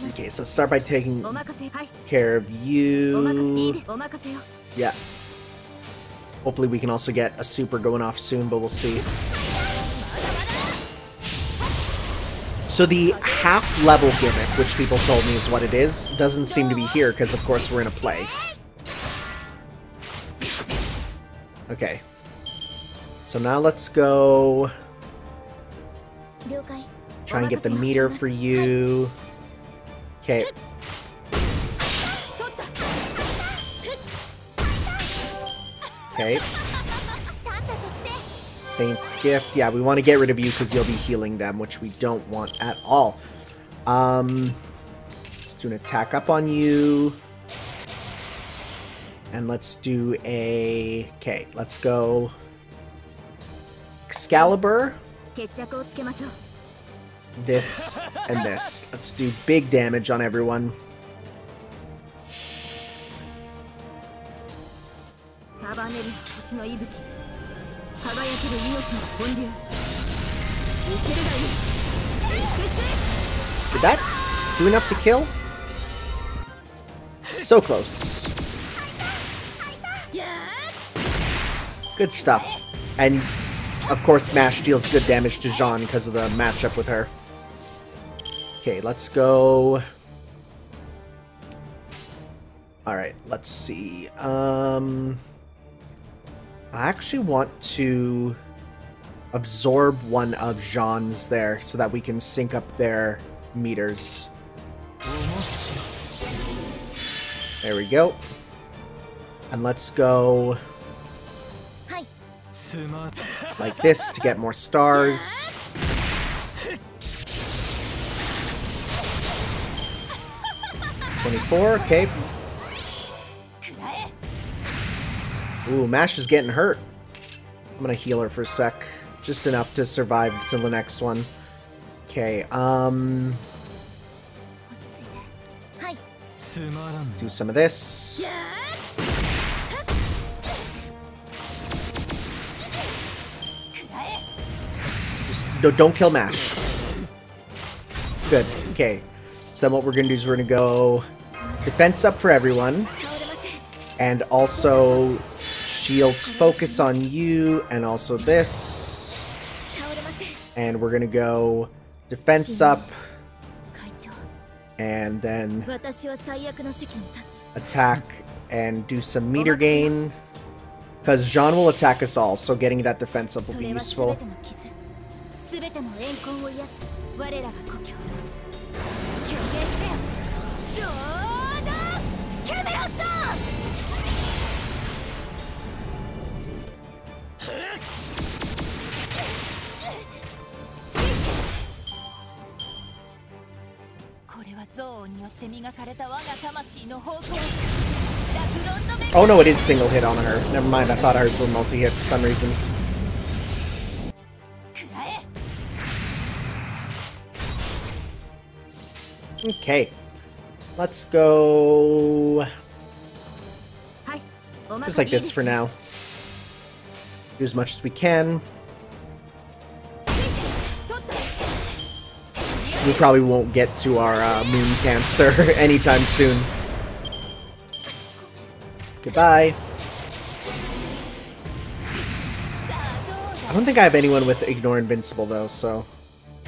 Okay, so let's start by taking care of you. Yeah. Hopefully we can also get a super going off soon, but we'll see. So the half-level gimmick, which people told me is what it is, doesn't seem to be here because, of course, we're in a play. Okay. So now let's go... Try and get the meter for you. Okay. Okay. Saint's Gift. Yeah, we want to get rid of you because you'll be healing them, which we don't want at all. Let's do an attack up on you. And let's do a... Okay, let's go... Excalibur. This and this. Let's do big damage on everyone. Did that do enough to kill? So close. Good stuff. And, of course, Mash deals good damage to Jean because of the matchup with her. Okay, let's go... Alright, let's see. I actually want to absorb one of Jean's there so that we can sync up their meters. There we go. And let's go like this to get more stars. $24, okay. Ooh, Mash is getting hurt. I'm gonna heal her for a sec. Just enough to survive till the next one. Okay, do some of this. Just don't kill Mash. Good, okay. So then what we're gonna do is we're gonna go defense up for everyone. And also shield focus on you, and also this. And we're gonna go defense up. And then attack and do some meter gain. Because Jean will attack us all, so getting that defense up will be useful. Oh no, it is single hit on her. Never mind, I thought hers were multi-hit for some reason. Okay. Let's go... just like this for now. Do as much as we can. we probably won't get to our moon cancer anytime soon. Goodbye. I don't think I have anyone with Ignore Invincible, though, so...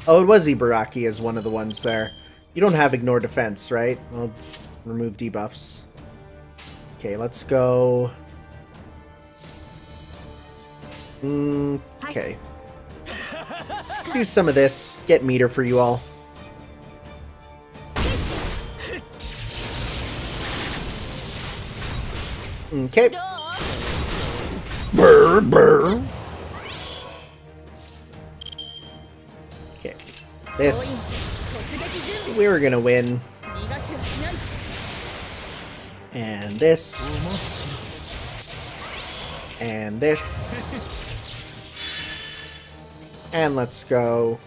Oh, it was Ibaraki as one of the ones there. You don't have Ignore Defense, right? I'll remove debuffs. Okay, let's go... Okay. Do some of this. Get Meteor for you all. Okay. Brr, brr. Okay. This... We were gonna win. And this. And this. And let's go.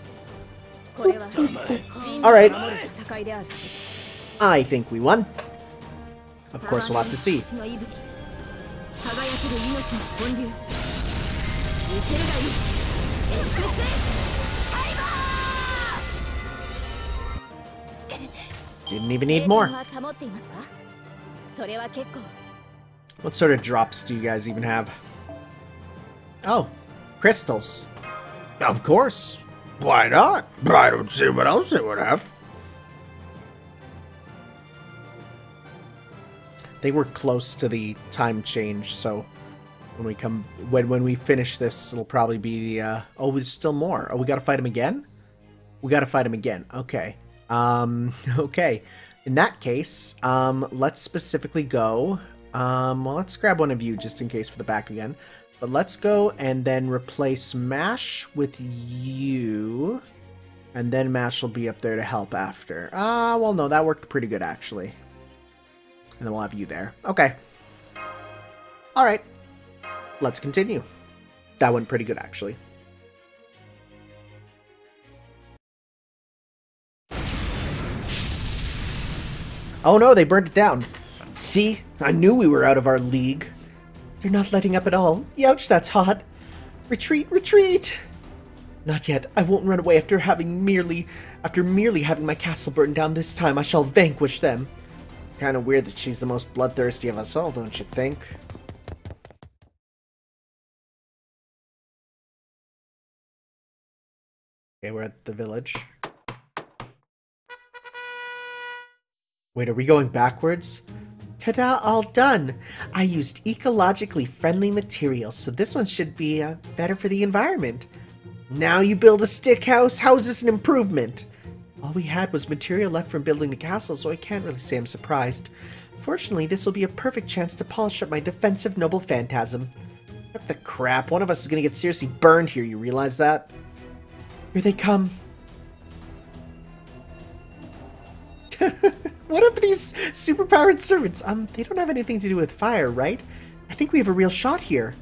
Alright. I think we won. Of course, we'll have to see. Didn't even need more. What sort of drops do you guys even have? Oh, crystals. Of course. Why not? I don't see what else they would have. They were close to the time change, so when we finish this, it'll probably be the oh, there's still more. Oh, we gotta fight him again? We gotta fight him again. Okay. Okay. In that case, let's specifically go. Well, let's grab one of you just in case for the back again. But let's go and then replace Mash with you. And then Mash will be up there to help after. Well, no, that worked pretty good, actually. And then we'll have you there. Okay. Alright. Let's continue. That went pretty good, actually. Oh no, they burned it down. See? I knew we were out of our league. They're not letting up at all. Youch, that's hot. Retreat, retreat! Not yet. I won't run away after merely having my castle burned down this time. I shall vanquish them. Kind of weird that she's the most bloodthirsty of us all, don't you think? Okay, we're at the village. Wait, are we going backwards? Ta-da, all done! I used ecologically friendly materials, so this one should be better for the environment. Now you build a stick house? How is this an improvement? All we had was material left from building the castle, so I can't really say I'm surprised. Fortunately, this will be a perfect chance to polish up my defensive noble phantasm. What the crap? One of us is gonna get seriously burned here, you realize that? Here they come. What up with these superpowered servants? They don't have anything to do with fire, right? I think we have a real shot here.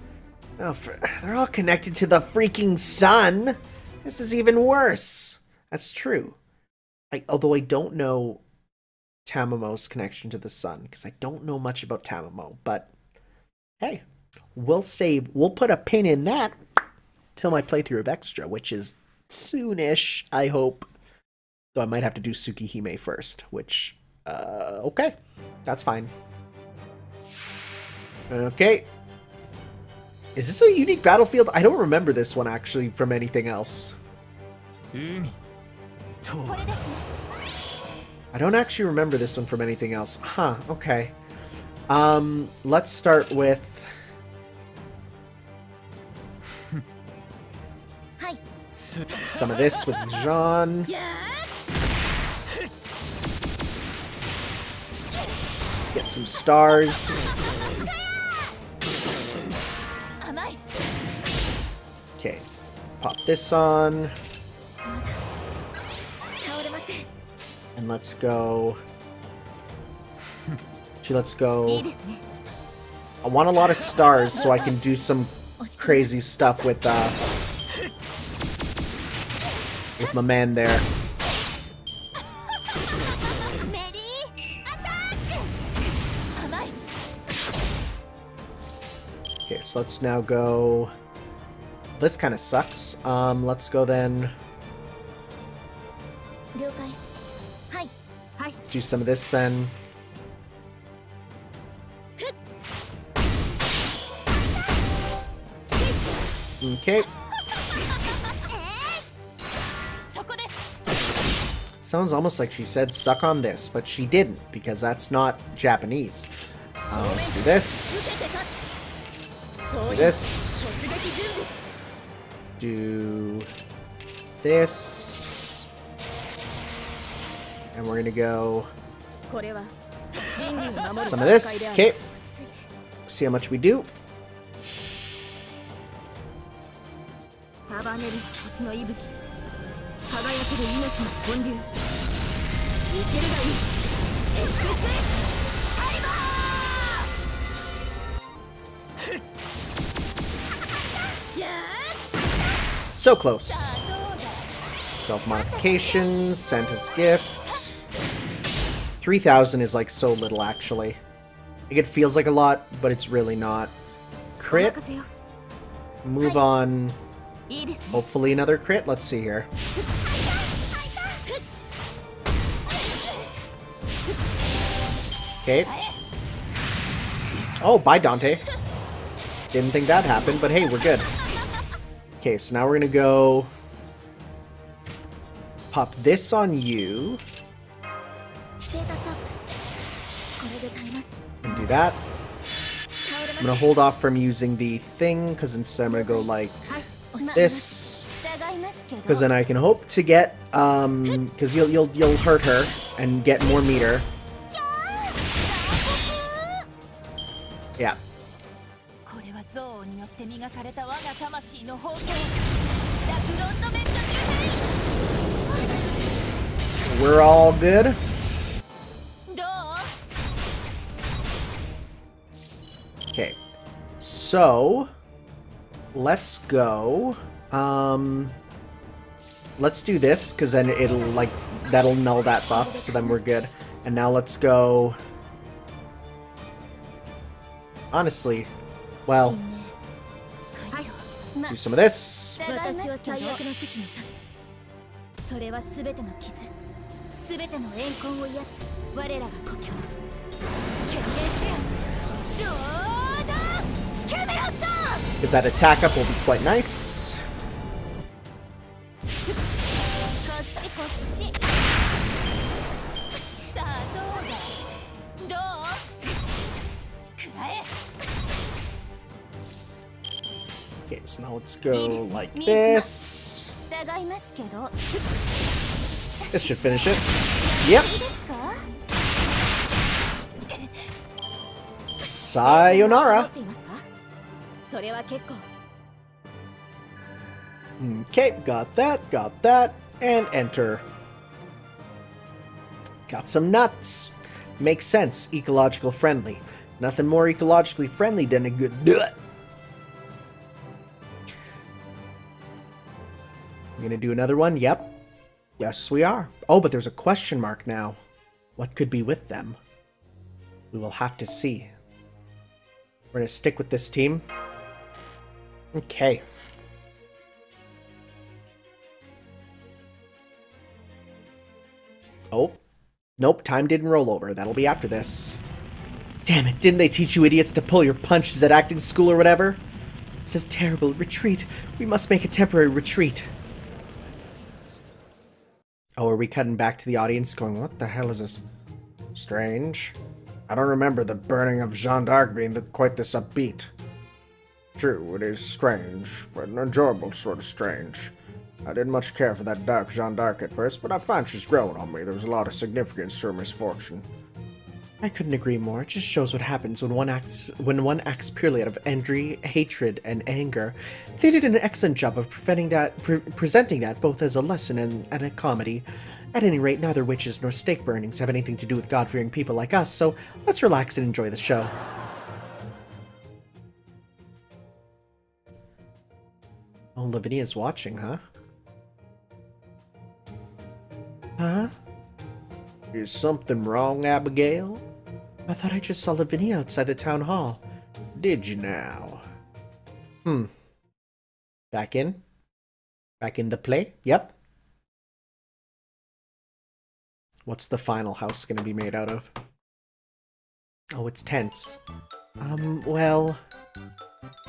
Oh, they're all connected to the freaking sun. This is even worse. That's true. Although I don't know Tamamo's connection to the sun, because I don't know much about Tamamo, but hey, we'll put a pin in that till my playthrough of Extra, which is soonish, I hope. Though I might have to do Tsukihime first, which, okay, that's fine. Okay. Is this a unique battlefield? I don't remember this one, actually, from anything else. I don't actually remember this one from anything else. Huh, okay. Let's start with... some of this with Jean. Get some stars. Okay, pop this on. And let's go. Let's go. I want a lot of stars so I can do some crazy stuff with my man there. Okay, so let's now go... This kind of sucks. Let's go then... Let's do some of this then. Okay. Sounds almost like she said suck on this, but she didn't, because that's not Japanese. Let's do this. Do this. Do this. And we're gonna go some of this. Okay. See how much we do. So close. Self-modifications, Santa's gift. 3,000 is like so little actually. Like it feels like a lot, but it's really not. Crit. Move on. Hopefully another crit. Let's see here. Okay. Oh, bye Dante. Didn't think that happened, but hey, we're good. Okay, so now we're gonna go pop this on you. And do that. I'm gonna hold off from using the thing, because instead I'm gonna go like this. Because then I can hope to get, because you'll hurt her and get more meter. Yeah. We're all good. Okay. So, let's go. Let's do this, because then it'll, like, that'll null that buff, so then we're good. And now let's go... Honestly, well, do some of this. Because that attack up will be quite nice. Okay, so now let's go like this. This should finish it. Yep. Sayonara. Okay, got that, and enter. Got some nuts. Makes sense, ecological friendly. Nothing more ecologically friendly than a good nut. We're gonna do another one? Yep. Yes, we are. Oh, but there's a question mark now. What could be with them? We will have to see. We're gonna stick with this team. Okay. Oh. Nope, time didn't roll over. That'll be after this. Damn it, didn't they teach you idiots to pull your punches at acting school or whatever? This is terrible. Retreat. We must make a temporary retreat. Oh, are we cutting back to the audience going, what the hell is this? Strange. I don't remember the burning of Jeanne d'Arc being quite this upbeat. True, it is strange, but an enjoyable sort of strange. I didn't much care for that dark Jeanne d'Arc at first, but I find she's growing on me. There was a lot of significance to her misfortune. I couldn't agree more. It just shows what happens when one acts purely out of envy, hatred, and anger. They did an excellent job of presenting that both as a lesson and a comedy. At any rate, neither witches nor stake burnings have anything to do with God-fearing people like us, so let's relax and enjoy the show. Oh, Lavinia's watching, huh? Huh? Is something wrong, Abigail? I thought I just saw Lavinia outside the town hall. Did you now? Back in? Back in the play? Yep. What's the final house gonna be made out of? Oh, it's tents. Well...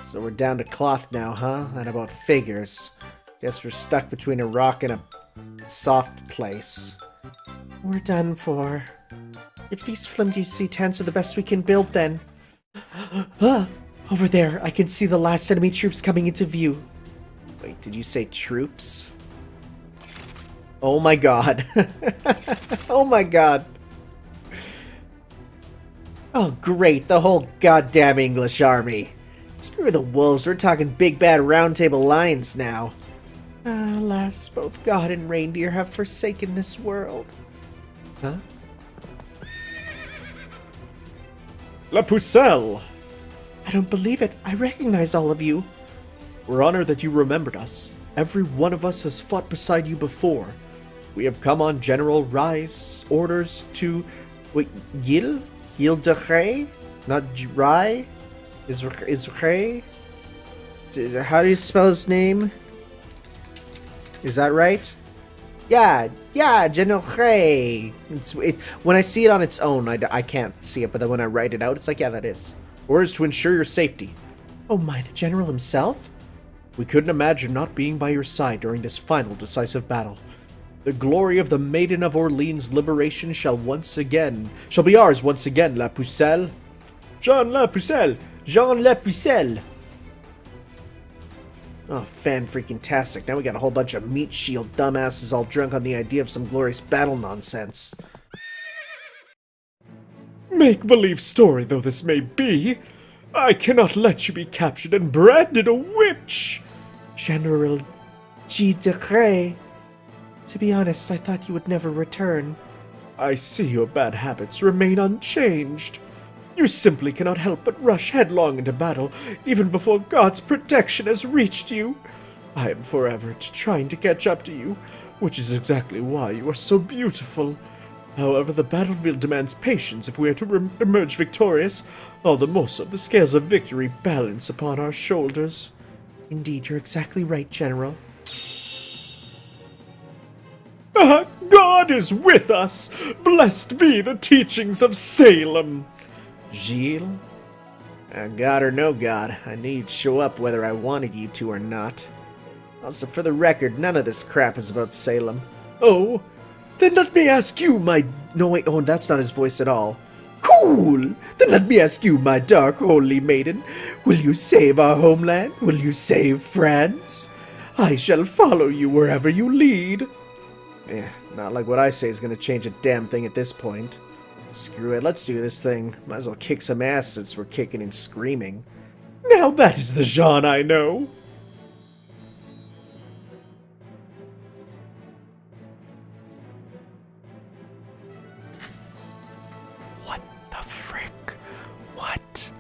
So we're down to cloth now, huh? That about figures. Guess we're stuck between a rock and a soft place. We're done for. If these flimsy tents are the best we can build, then... Over there, I can see the last enemy troops coming into view. Wait, did you say troops? Oh my god. Oh my god. Oh great, the whole goddamn English army. Screw the wolves, we're talking big bad round table lions now. Alas, both God and reindeer have forsaken this world. Huh? La Pucelle! I don't believe it. I recognize all of you. We're honored that you remembered us. Every one of us has fought beside you before. We have come on General Rice orders to... Wait, Gil? Gil de Rey? Not Rai? Is Rey? How do you spell his name? Is that right? Yeah, General Rey. When I see it on its own, I can't see it, but then when I write it out, it's like, yeah, that is. Orders to ensure your safety. Oh my, the General himself? We couldn't imagine not being by your side during this final decisive battle. The glory of the Maiden of Orleans' liberation shall be ours once again, La Pucelle. Jean La Pucelle! Jean La Pucelle! Oh, fan-freaking-tastic. Now we got a whole bunch of meat shield dumbasses all drunk on the idea of some glorious battle nonsense. Make-believe story though this may be, I cannot let you be captured and branded a witch! General G. de Rey. To be honest, I thought you would never return. I see your bad habits remain unchanged. You simply cannot help but rush headlong into battle, even before God's protection has reached you. I am forever trying to catch up to you, which is exactly why you are so beautiful. However, the battlefield demands patience if we are to emerge victorious. All the more so the scales of victory balance upon our shoulders. Indeed, you're exactly right, General. God is with us! Blessed be the teachings of Salem! Gilles? God or no God, I knew you'd show up whether I wanted you to or not. Also, for the record, none of this crap is about Salem. Oh? Then let me ask you, my... No, wait, oh, that's not his voice at all. Cool! Then let me ask you, my dark holy maiden. Will you save our homeland? Will you save France? I shall follow you wherever you lead. Not like what I say is gonna change a damn thing at this point. Screw it, let's do this thing. Might as well kick some ass since we're kicking and screaming. Now that is the Jean I know. What the frick? What?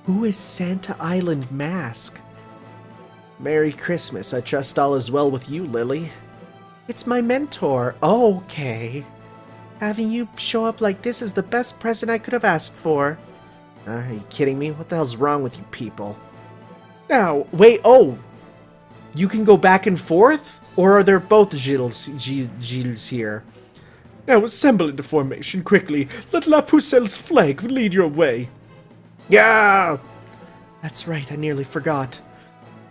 Who is Santa Island Mask? Merry Christmas. I trust all is well with you, Lily. It's my mentor. Okay. Having you show up like this is the best present I could have asked for. Are you kidding me? What the hell's wrong with you people? Now, wait, oh! You can go back and forth? Or are there both Gilles here? Now assemble into formation quickly. Let La Pucelle's flag lead your way. Yeah! That's right, I nearly forgot.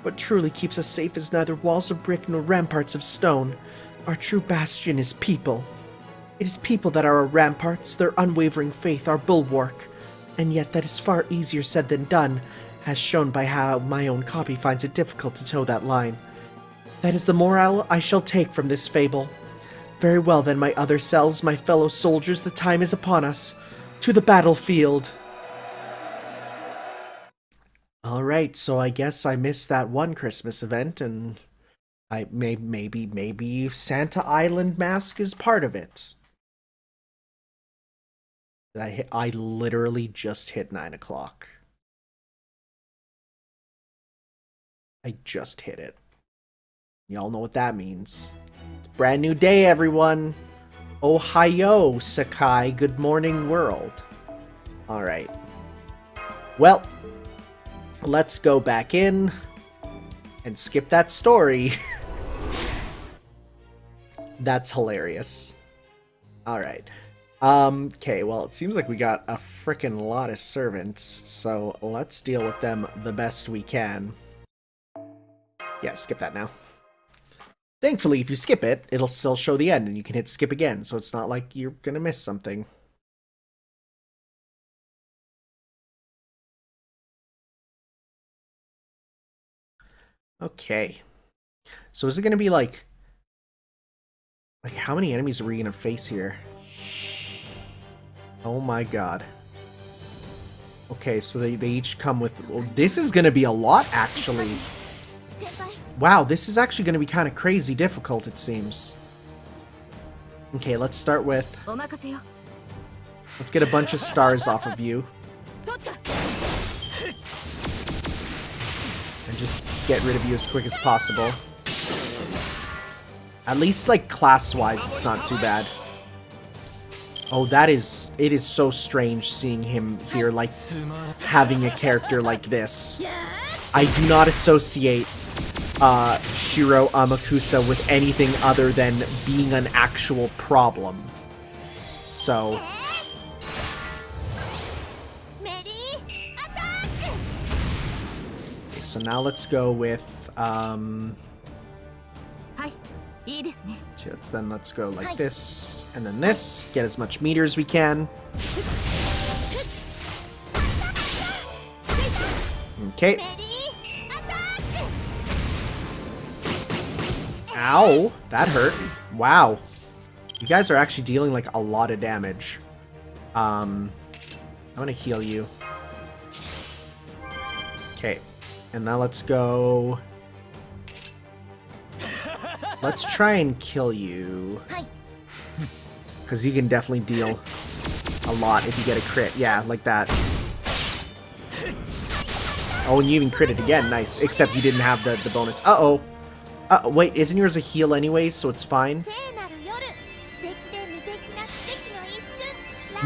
What truly keeps us safe is neither walls of brick nor ramparts of stone. Our true bastion is people. It is people that are our ramparts, their unwavering faith our bulwark. And yet that is far easier said than done, as shown by how my own copy finds it difficult to toe that line. That is the morale I shall take from this fable. Very well then, my other selves, my fellow soldiers, the time is upon us. To the battlefield! Alright, so I guess I missed that one Christmas event, and maybe Santa Island Mask is part of it. I literally just hit 9 o'clock. I just hit it. Y'all know what that means. It's a brand new day, everyone! Ohio, Sakai, good morning world. Alright. Well, let's go back in and skip that story. That's hilarious. Alright. Okay, well, it seems like we got a frickin' lot of servants, so let's deal with them the best we can. Yeah, skip that now. Thankfully, if you skip it, it'll still show the end, and you can hit skip again, so it's not like you're gonna miss something. Okay. So is it gonna be like how many enemies are we gonna face here? Oh my god. Okay, so they each come with... Well, this is gonna be a lot, actually. Wow, this is actually gonna be kind of crazy difficult, it seems. Okay, let's start with... Let's get a bunch of stars off of you. And just get rid of you as quick as possible. At least, like, class-wise, it's not too bad. Oh, it is so strange seeing him here, like, having a character like this. I do not associate Shiro Amakusa with anything other than being an actual problem. So... Okay, so now let's go with, let's go like this, and then this. Get as much meter as we can. Okay. Ow! That hurt. Wow. You guys are actually dealing, like, a lot of damage. I'm gonna heal you. Okay. And now let's go... Let's try and kill you. Because you can definitely deal a lot if you get a crit. Yeah, like that. Oh, and you even critted again. Nice. Except you didn't have the bonus. Uh-oh. Wait, isn't yours a heal anyways, so it's fine?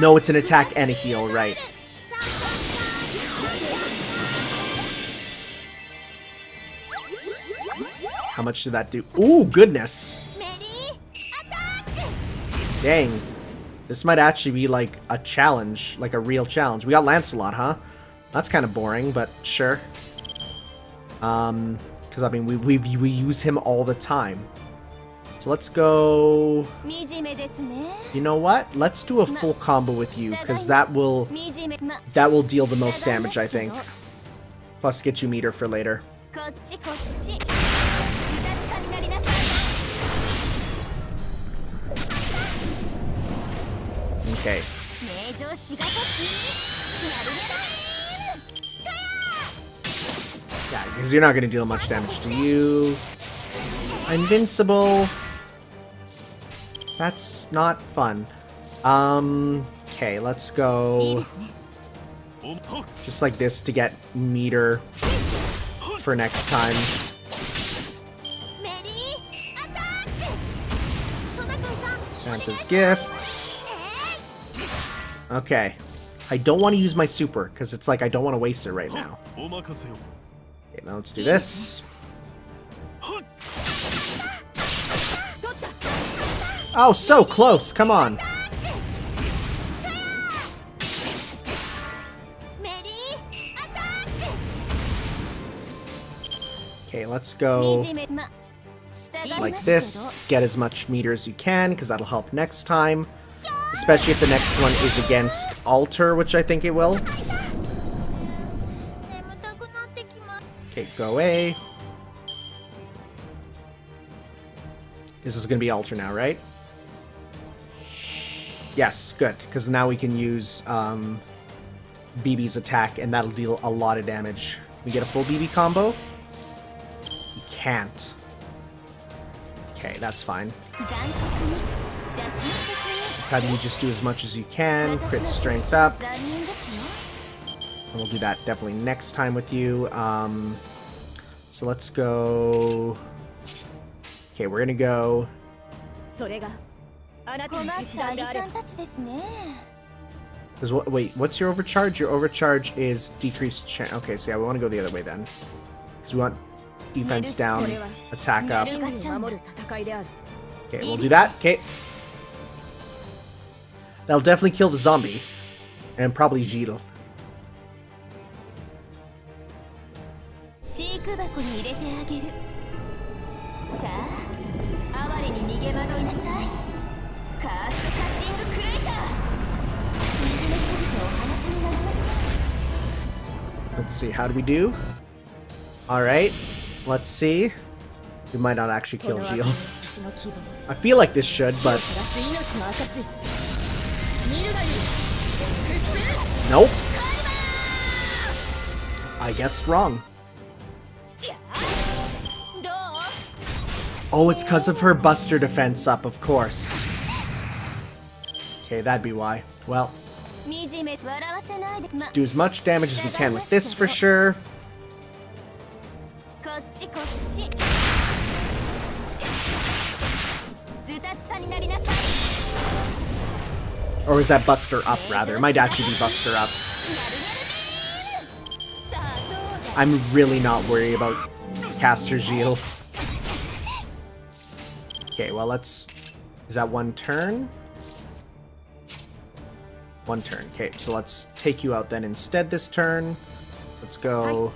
No, it's an attack and a heal, right. How much did that do? Ooh, goodness! Dang. This might actually be like a challenge, like a real challenge. We got Lancelot, huh? That's kind of boring, but sure. Because I mean, we use him all the time. So let's go... You know what? Let's do a full combo with you, because that will deal the most damage, I think. Plus get you meter for later. Okay. Yeah, because you're not going to deal much damage to you. Invincible. That's not fun. Okay, let's go just like this to get meter for next time. Santa's gift. Okay. I don't want to use my super, because it's like I don't want to waste it right now. Okay, now let's do this. Oh, so close! Come on! Okay, let's go like this. Get as much meter as you can, because that'll help next time. Especially if the next one is against Alter, which I think it will. Okay, go away. This is going to be Alter now, right? Yes, good, because now we can use BB's attack, and that'll deal a lot of damage. Can we get a full BB combo? We can't. Okay, that's fine. Let's have you just do as much as you can. Crit strength up. And we'll do that definitely next time with you. So let's go... Okay, we're gonna go... Wait, what's your overcharge? Your overcharge is decreased chance. Okay, so yeah, we want to go the other way then. Because we want defense down, attack up. Okay, we'll do that. Okay. That'll definitely kill the zombie. And probably Gilly. Let's see, how do we do? Alright, let's see. We might not actually kill Gilly. I feel like this should, but... Nope. I guess wrong. Oh, it's because of her Buster defense up, of course. Okay, that'd be why. Well, let's do as much damage as we can with this for sure. Or is that Buster up, rather? It might actually be Buster up. I'm really not worried about Caster Gilly. Okay, well, let's... Is that one turn? One turn. Okay, so let's take you out then instead this turn. Let's go...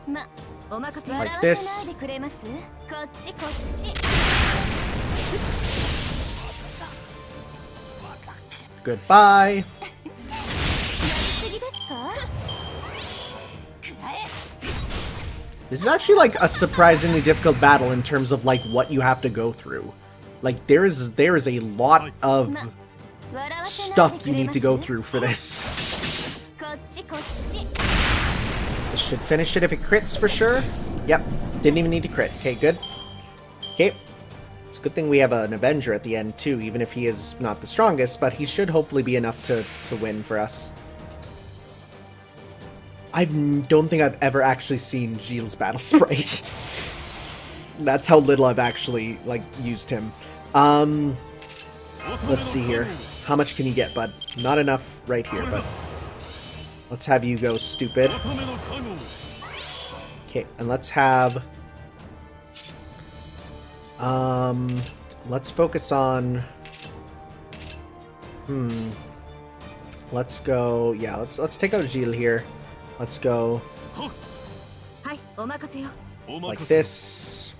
like this. Goodbye. This is actually like a surprisingly difficult battle in terms of like what you have to go through. Like there is a lot of stuff you need to go through for this. This should finish it if it crits for sure. Yep, didn't even need to crit. Okay, good. Okay, it's a good thing we have an Avenger at the end too, even if he is not the strongest, but he should hopefully be enough to win for us. I don't think I've ever actually seen Gilly's battle sprite. That's how little I've actually, like, used him. Let's see here. How much can you get, bud? Not enough right here, but... Let's have you go stupid. Okay, and let's have... let's focus on... Let's go... Yeah, let's take out Gilly here. Let's go... like this.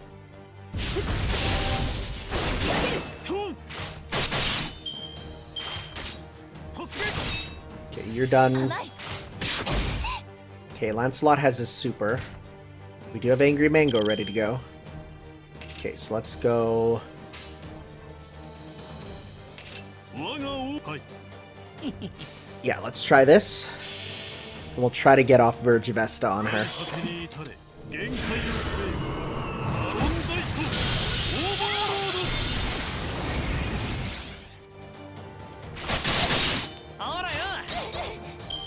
Okay, you're done. Okay, Lancelot has his super. We do have Angry Mango ready to go. Okay, so let's go... Yeah, let's try this. And we'll try to get off Vergivesta on her.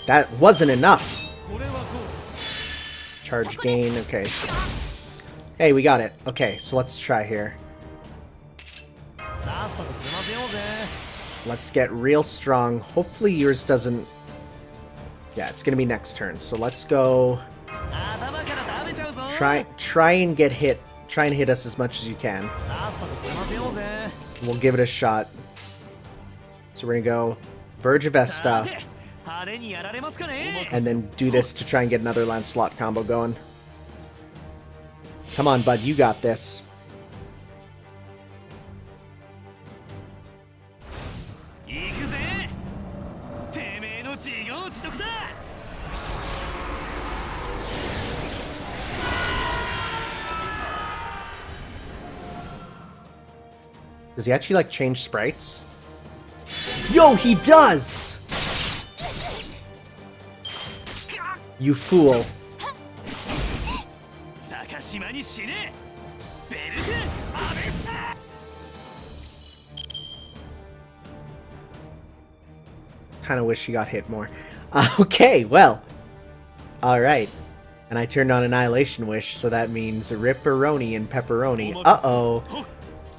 That wasn't enough. Charge gain, okay. Hey, we got it. Okay, so let's try here. Let's get real strong. Hopefully yours doesn't... Yeah, it's gonna be next turn. So let's go... Try and get hit. Try and hit us as much as you can. We'll give it a shot. So we're gonna go Vergivesta. And then do this to try and get another Lancelot combo going. Come on, bud, you got this. Does he actually, like, change sprites? Yo, he does! You fool. Kinda wish he got hit more. Okay, well. Alright. And I turned on Annihilation Wish, so that means Ripperoni and Pepperoni. Uh-oh.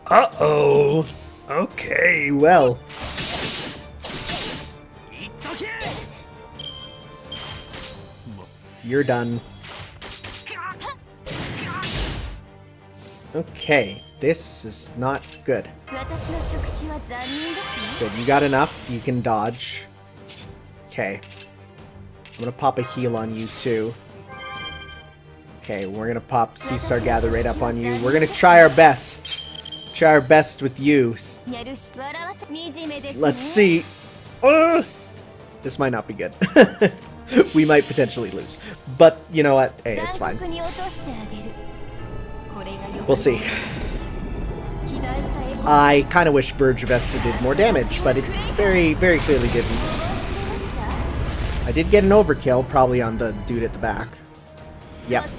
Uh-oh. Okay, well. You're done. Okay. This is not good. Good, you got enough. You can dodge. Okay. I'm gonna pop a heal on you too. Okay, we're gonna pop Sea Star Gather right up on you. We're gonna try our best. Try our best with you. Let's see. This might not be good. We might potentially lose. But you know what? Hey, it's fine. We'll see. I kind of wish Verge of Esther did more damage, but it very, very clearly didn't. I did get an overkill, probably on the dude at the back. Yep.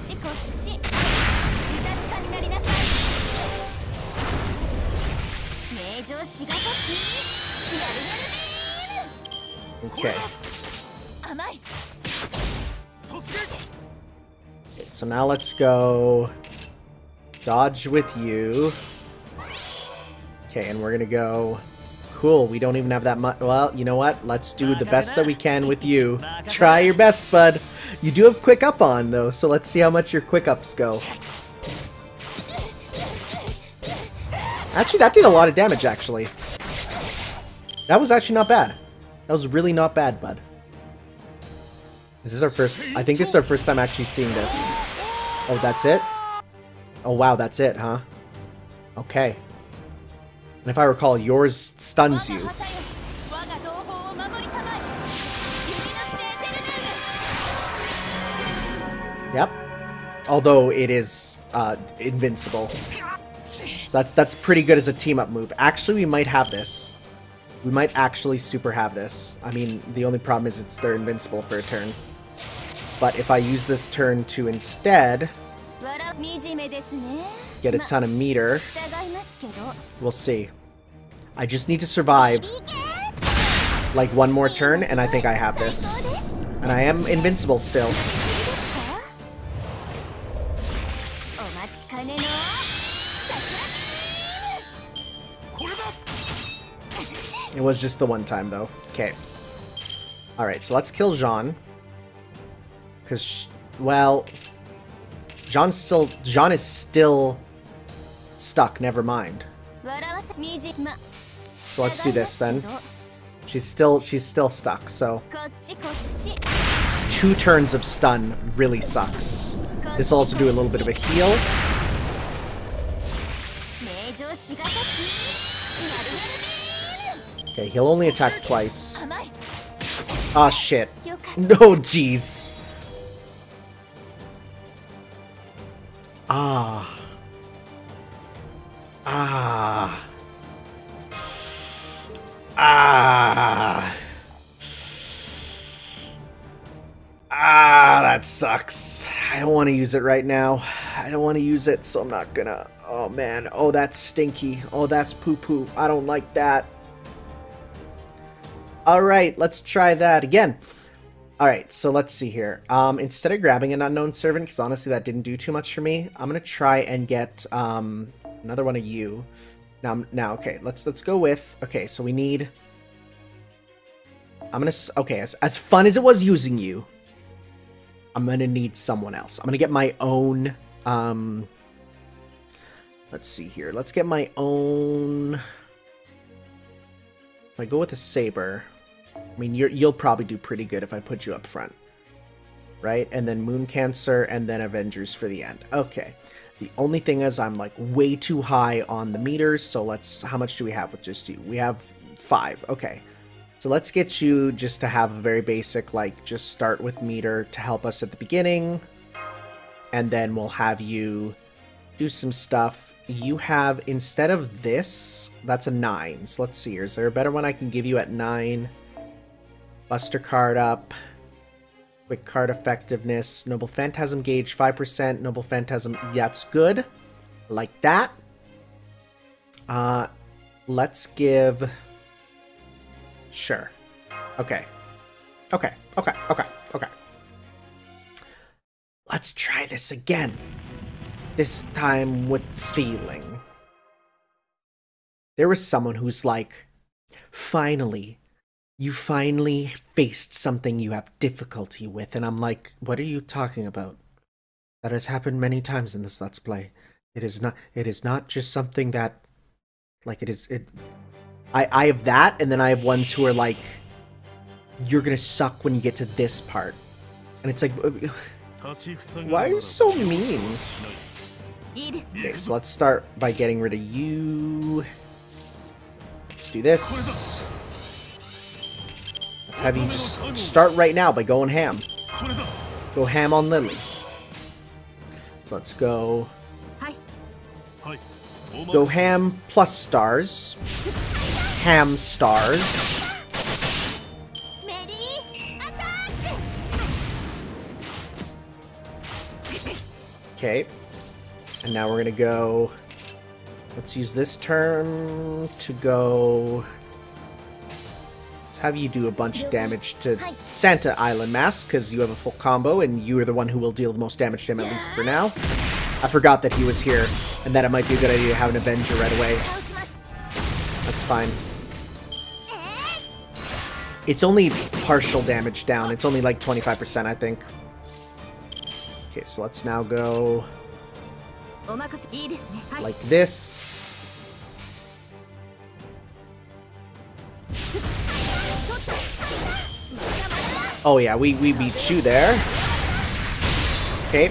Okay. So now let's go dodge with you. Okay, and we're gonna go... Cool, we don't even have that much... Well, you know what? Let's do the best that we can with you. Try your best, bud. You do have quick up on, though, so let's see how much your quick ups go. Actually, that did a lot of damage, actually. That was actually not bad. That was really not bad, bud. Is this our first... I think this is our first time actually seeing this. Oh, that's it? Oh, wow, that's it, huh? Okay. And if I recall, yours stuns you. Yep. Although it is invincible. So that's pretty good as a team-up move. Actually, we might have this. We might actually super have this. I mean, the only problem is they're invincible for a turn. But if I use this turn to instead get a ton of meter, we'll see. I just need to survive like one more turn, and I think I have this. And I am invincible still. It was just the one time, though. Okay. Alright, so let's kill Jean. Because, well... Jean is still stuck, never mind. So let's do this, then. She's still stuck, so... 2 turns of stun really sucks. This will also do a little bit of a heal. Okay, he'll only attack twice. Ah, shit. No, jeez. Ah. Ah. Ah. Ah, that sucks. I don't want to use it right now. I don't want to use it, so I'm not gonna. Oh, man. Oh, that's stinky. Oh, that's poo-poo. I don't like that. Alright, let's try that again. Alright, so let's see here. Instead of grabbing an unknown servant, because honestly that didn't do too much for me, I'm going to try and get another one of you. Now, okay, let's go with... Okay, so we need... I'm going to... Okay, as fun as it was using you, I'm going to need someone else. I'm going to get my own... let's see here. Let's get my own... If I go with a saber... I mean, you'll probably do pretty good if I put you up front. Right? And then Moon Cancer, and then Avengers for the end. Okay. The only thing is I'm, like, way too high on the meters, so let's... How much do we have with just you? We have 5. Okay. So let's get you just to have a very basic, like, just start with meter to help us at the beginning. And then we'll have you do some stuff. You have, instead of this, that's a 9. So let's see here. Is there a better one I can give you at 9? Buster card up. Quick card effectiveness. Noble Phantasm gauge 5%. Noble Phantasm, that's good. Like that. Let's give... Sure. Okay. Okay. Okay. Okay. Okay. Let's try this again. This time with feeling. There was someone who's like, finally, you finally faced something you have difficulty with. And I'm like, what are you talking about? That has happened many times in this Let's Play. It is not just something that, like, I have that, and then I have ones who are like, you're gonna suck when you get to this part. And it's like, why are you so mean? Okay, so let's start by getting rid of you. Let's do this. Let's have you just start right now by going ham. Go ham on Lily. So let's go. Go ham plus stars. Ham stars. Okay. And now we're gonna go... Let's use this turn to go... Let's have you do a bunch of damage to Santa Island Mask, because you have a full combo, and you are the one who will deal the most damage to him, at least for now. I forgot that he was here, and that it might be a good idea to have an Avenger right away. That's fine. It's only partial damage down. It's only like 25%, I think. Okay, so let's now go... like this. Oh yeah, we beat you there. Okay.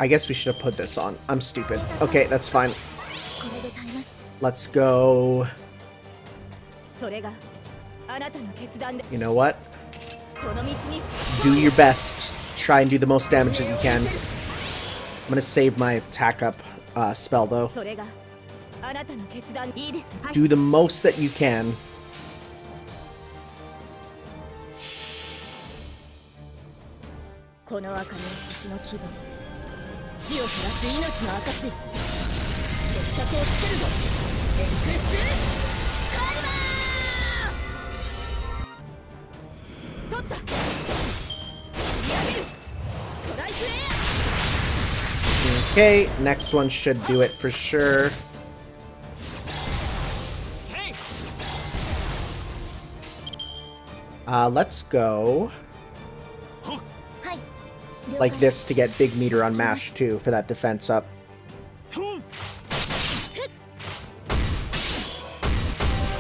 I guess we should have put this on. I'm stupid. Okay, that's fine. Let's go... You know what? Do your best. Try and do the most damage that you can. I'm gonna save my attack up spell, though. Do the most that you can. Okay, next one should do it for sure. Let's go like this to get big meter on Mash too for that defense up.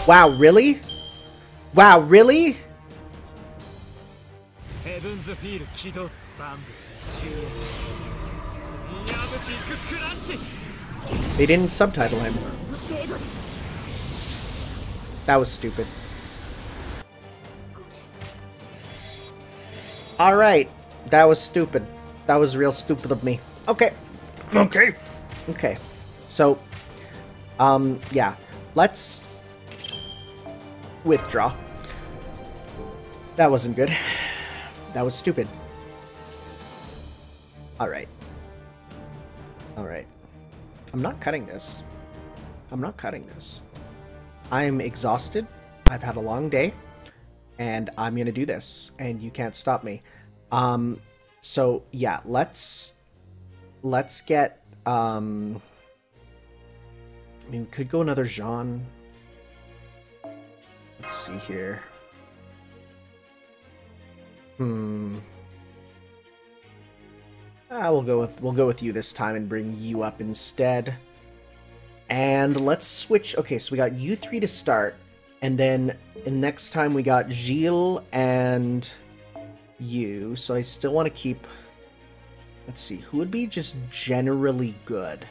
Wow, really? Wow, really? They didn't subtitle him. That was stupid. Alright. That was stupid. That was real stupid of me. Okay. Okay. Okay. So, yeah. Let's withdraw. That wasn't good. That was stupid. Alright. Alright. I'm not cutting this. I'm not cutting this. I'm exhausted. I've had a long day. And I'm gonna do this. And you can't stop me. So, yeah. Let's get... I mean, we could go another genre. Let's see here. We'll go with you this time and bring you up instead. And let's switch. Okay, so we got you three to start, and then next time we got Gilles and you. So I still want to keep. Let's see, who would be just generally good?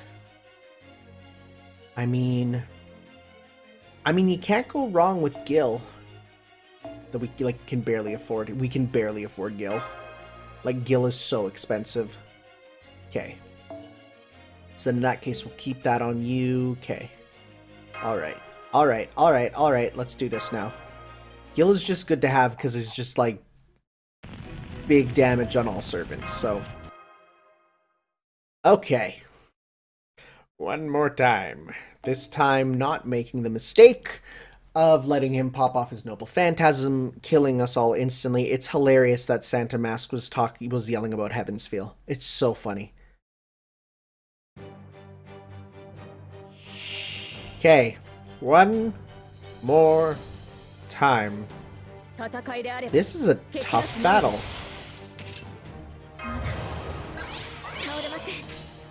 I mean, you can't go wrong with Gil. That we like can barely afford. We can barely afford Gil. Like, Gil is so expensive. Okay. So in that case, we'll keep that on you. Okay. Alright. Alright, alright, alright. Let's do this now. Gil is just good to have because it's just, like, big damage on all servants, so... Okay. One more time. This time, not making the mistake of letting him pop off his noble phantasm, killing us all instantly. It's hilarious that Santa Mask was yelling about Heaven's Feel. It's so funny. Okay, one more time. This is a tough battle.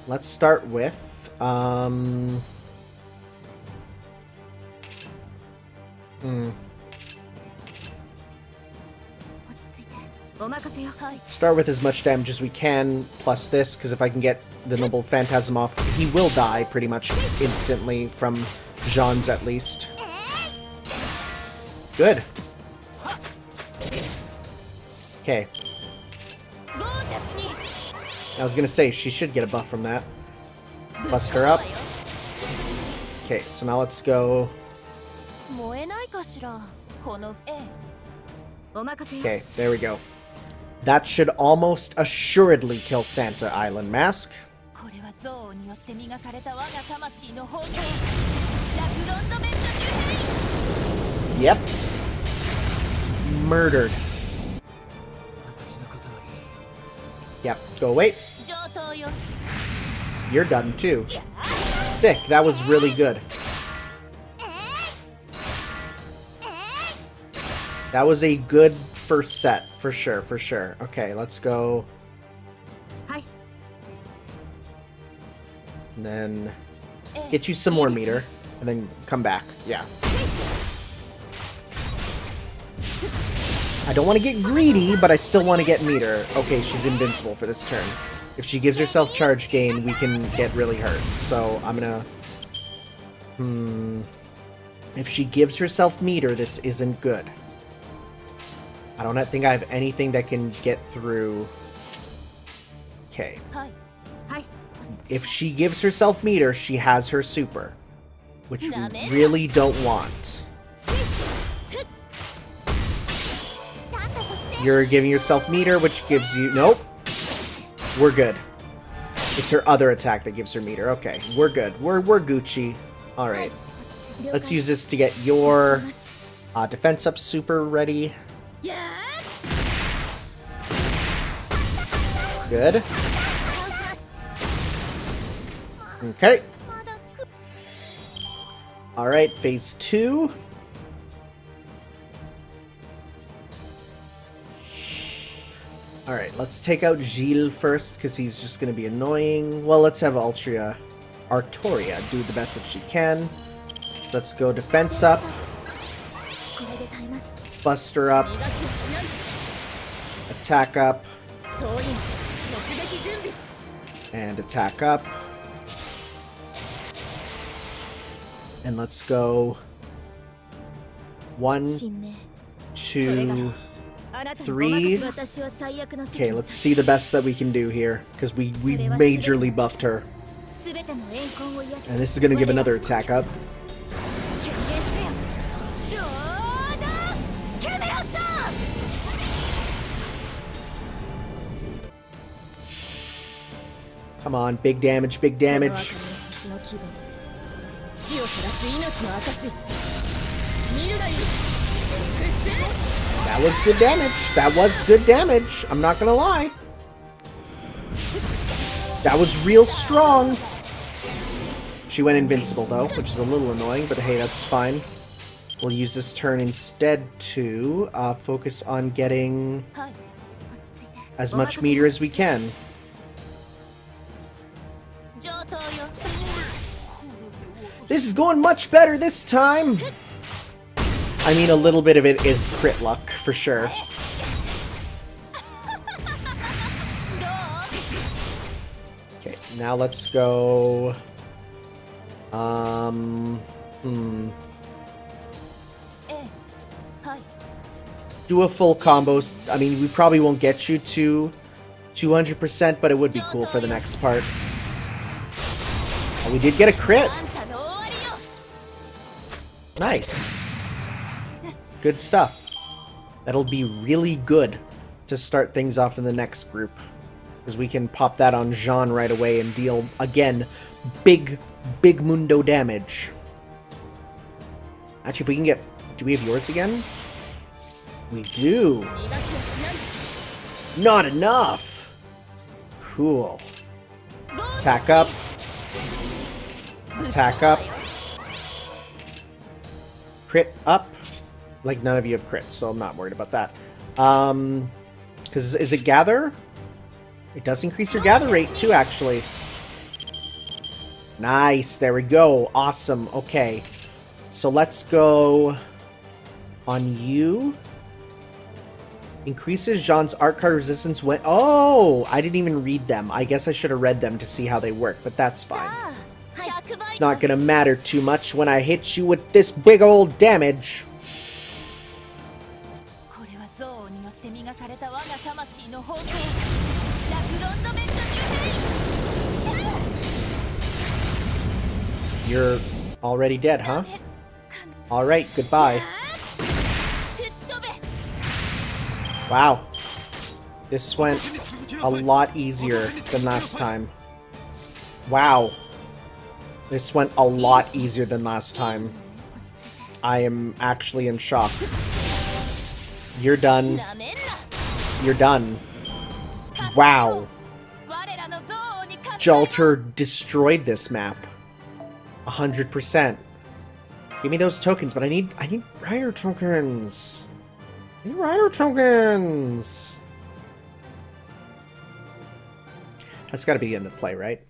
Let's start with, Start with as much damage as we can, plus this, because if I can get the Noble Phantasm off, he will die pretty much instantly from Jean's at least. Good. Okay. I was gonna say, she should get a buff from that. Bust her up. Okay, so now let's go. Okay, there we go. That should almost assuredly kill Santa Island Mask. Yep. Murdered. Yep, go away. You're done too. Sick, that was really good. That was a good first set, for sure, for sure. Okay, let's go. And then get you some more meter, and then come back. Yeah. I don't want to get greedy, but I still want to get meter. Okay, she's invincible for this turn. If she gives herself charge gain, we can get really hurt. So I'm gonna... If she gives herself meter, this isn't good. I don't think I have anything that can get through... Okay. If she gives herself meter, she has her super. Which we really don't want. You're giving yourself meter, which gives you... Nope. We're good. It's her other attack that gives her meter. Okay, we're good. We're Gucci. Alright. Let's use this to get your defense up super ready. Good. Okay. Alright, phase 2. Alright, let's take out Gilly first, because he's just going to be annoying. Well, let's have Artoria do the best that she can. Let's go defense up. Buster up. Attack up. And attack up. And let's go 1, 2, 3. Okay, let's see the best that we can do here, because we majorly buffed her. And this is going to give another attack up. Come on, big damage, big damage. That was good damage. That was good damage. I'm not gonna lie. That was real strong. She went invincible though, which is a little annoying, but hey, that's fine. We'll use this turn instead to focus on getting as much meter as we can. This is going much better this time! I mean, a little bit of it is crit luck, for sure. Okay, now let's go... Do a full combo. I mean, we probably won't get you to 200%, but it would be cool for the next part. Oh, we did get a crit! Nice. Good stuff. That'll be really good to start things off in the next group. Because we can pop that on Jean right away and deal, again, big mundo damage. Actually, if we can get... Do we have yours again? We do. Not enough. Cool. Attack up. Attack up. Crit up. Like, none of you have crits, so I'm not worried about that. Because is it gather? It does increase your gather rate, too, actually. Nice, there we go. Awesome, okay. So let's go on you. Increases Jean's art card resistance when... Oh! I didn't even read them. I guess I should have read them to see how they work, but that's fine. It's not gonna matter too much when I hit you with this big old damage. You're already dead, huh? Alright, goodbye. Wow. This went a lot easier than last time. Wow. This went a lot easier than last time. I am actually in shock. You're done. You're done. Wow. Jalter destroyed this map. 100%. Give me those tokens, but I need rider tokens. I need rider tokens. That's got to be the end of the play, right?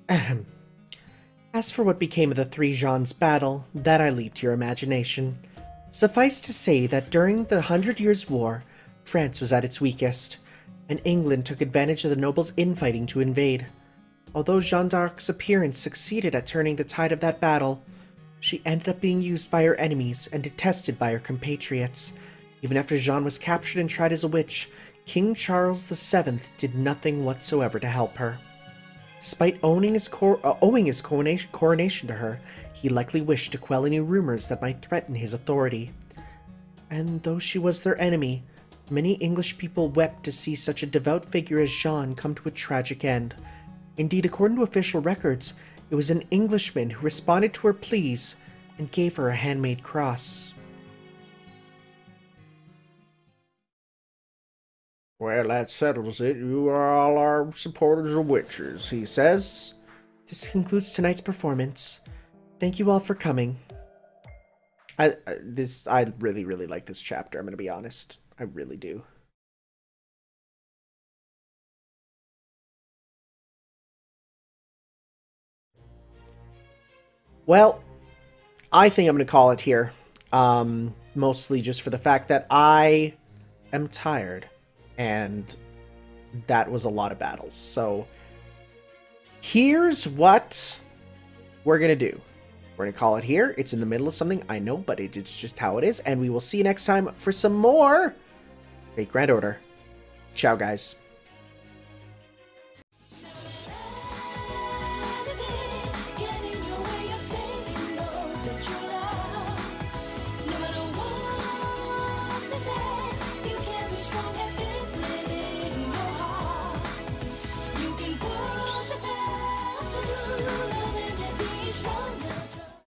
Ahem. As for what became of the three Jeans' battle, that I leave to your imagination. Suffice to say that during the 100 Years' War, France was at its weakest, and England took advantage of the nobles' infighting to invade. Although Jeanne d'Arc's appearance succeeded at turning the tide of that battle, she ended up being used by her enemies and detested by her compatriots. Even after Jeanne was captured and tried as a witch, King Charles VII did nothing whatsoever to help her. Despite owing his coronation to her, he likely wished to quell any rumors that might threaten his authority. And though she was their enemy, many English people wept to see such a devout figure as Jeanne come to a tragic end. Indeed, according to official records, it was an Englishman who responded to her pleas and gave her a handmade cross. Well, that settles it. You are all our supporters of witches, he says. This concludes tonight's performance. Thank you all for coming. I really, really like this chapter, I'm going to be honest. I really do. Well, I think I'm going to call it here. Mostly just for the fact that I am tired. And that was a lot of battles. So here's what we're going to do. We're going to call it here. It's in the middle of something, I know, but it's just how it is. And we will see you next time for some more Great Grand Order. Ciao, guys. Strong.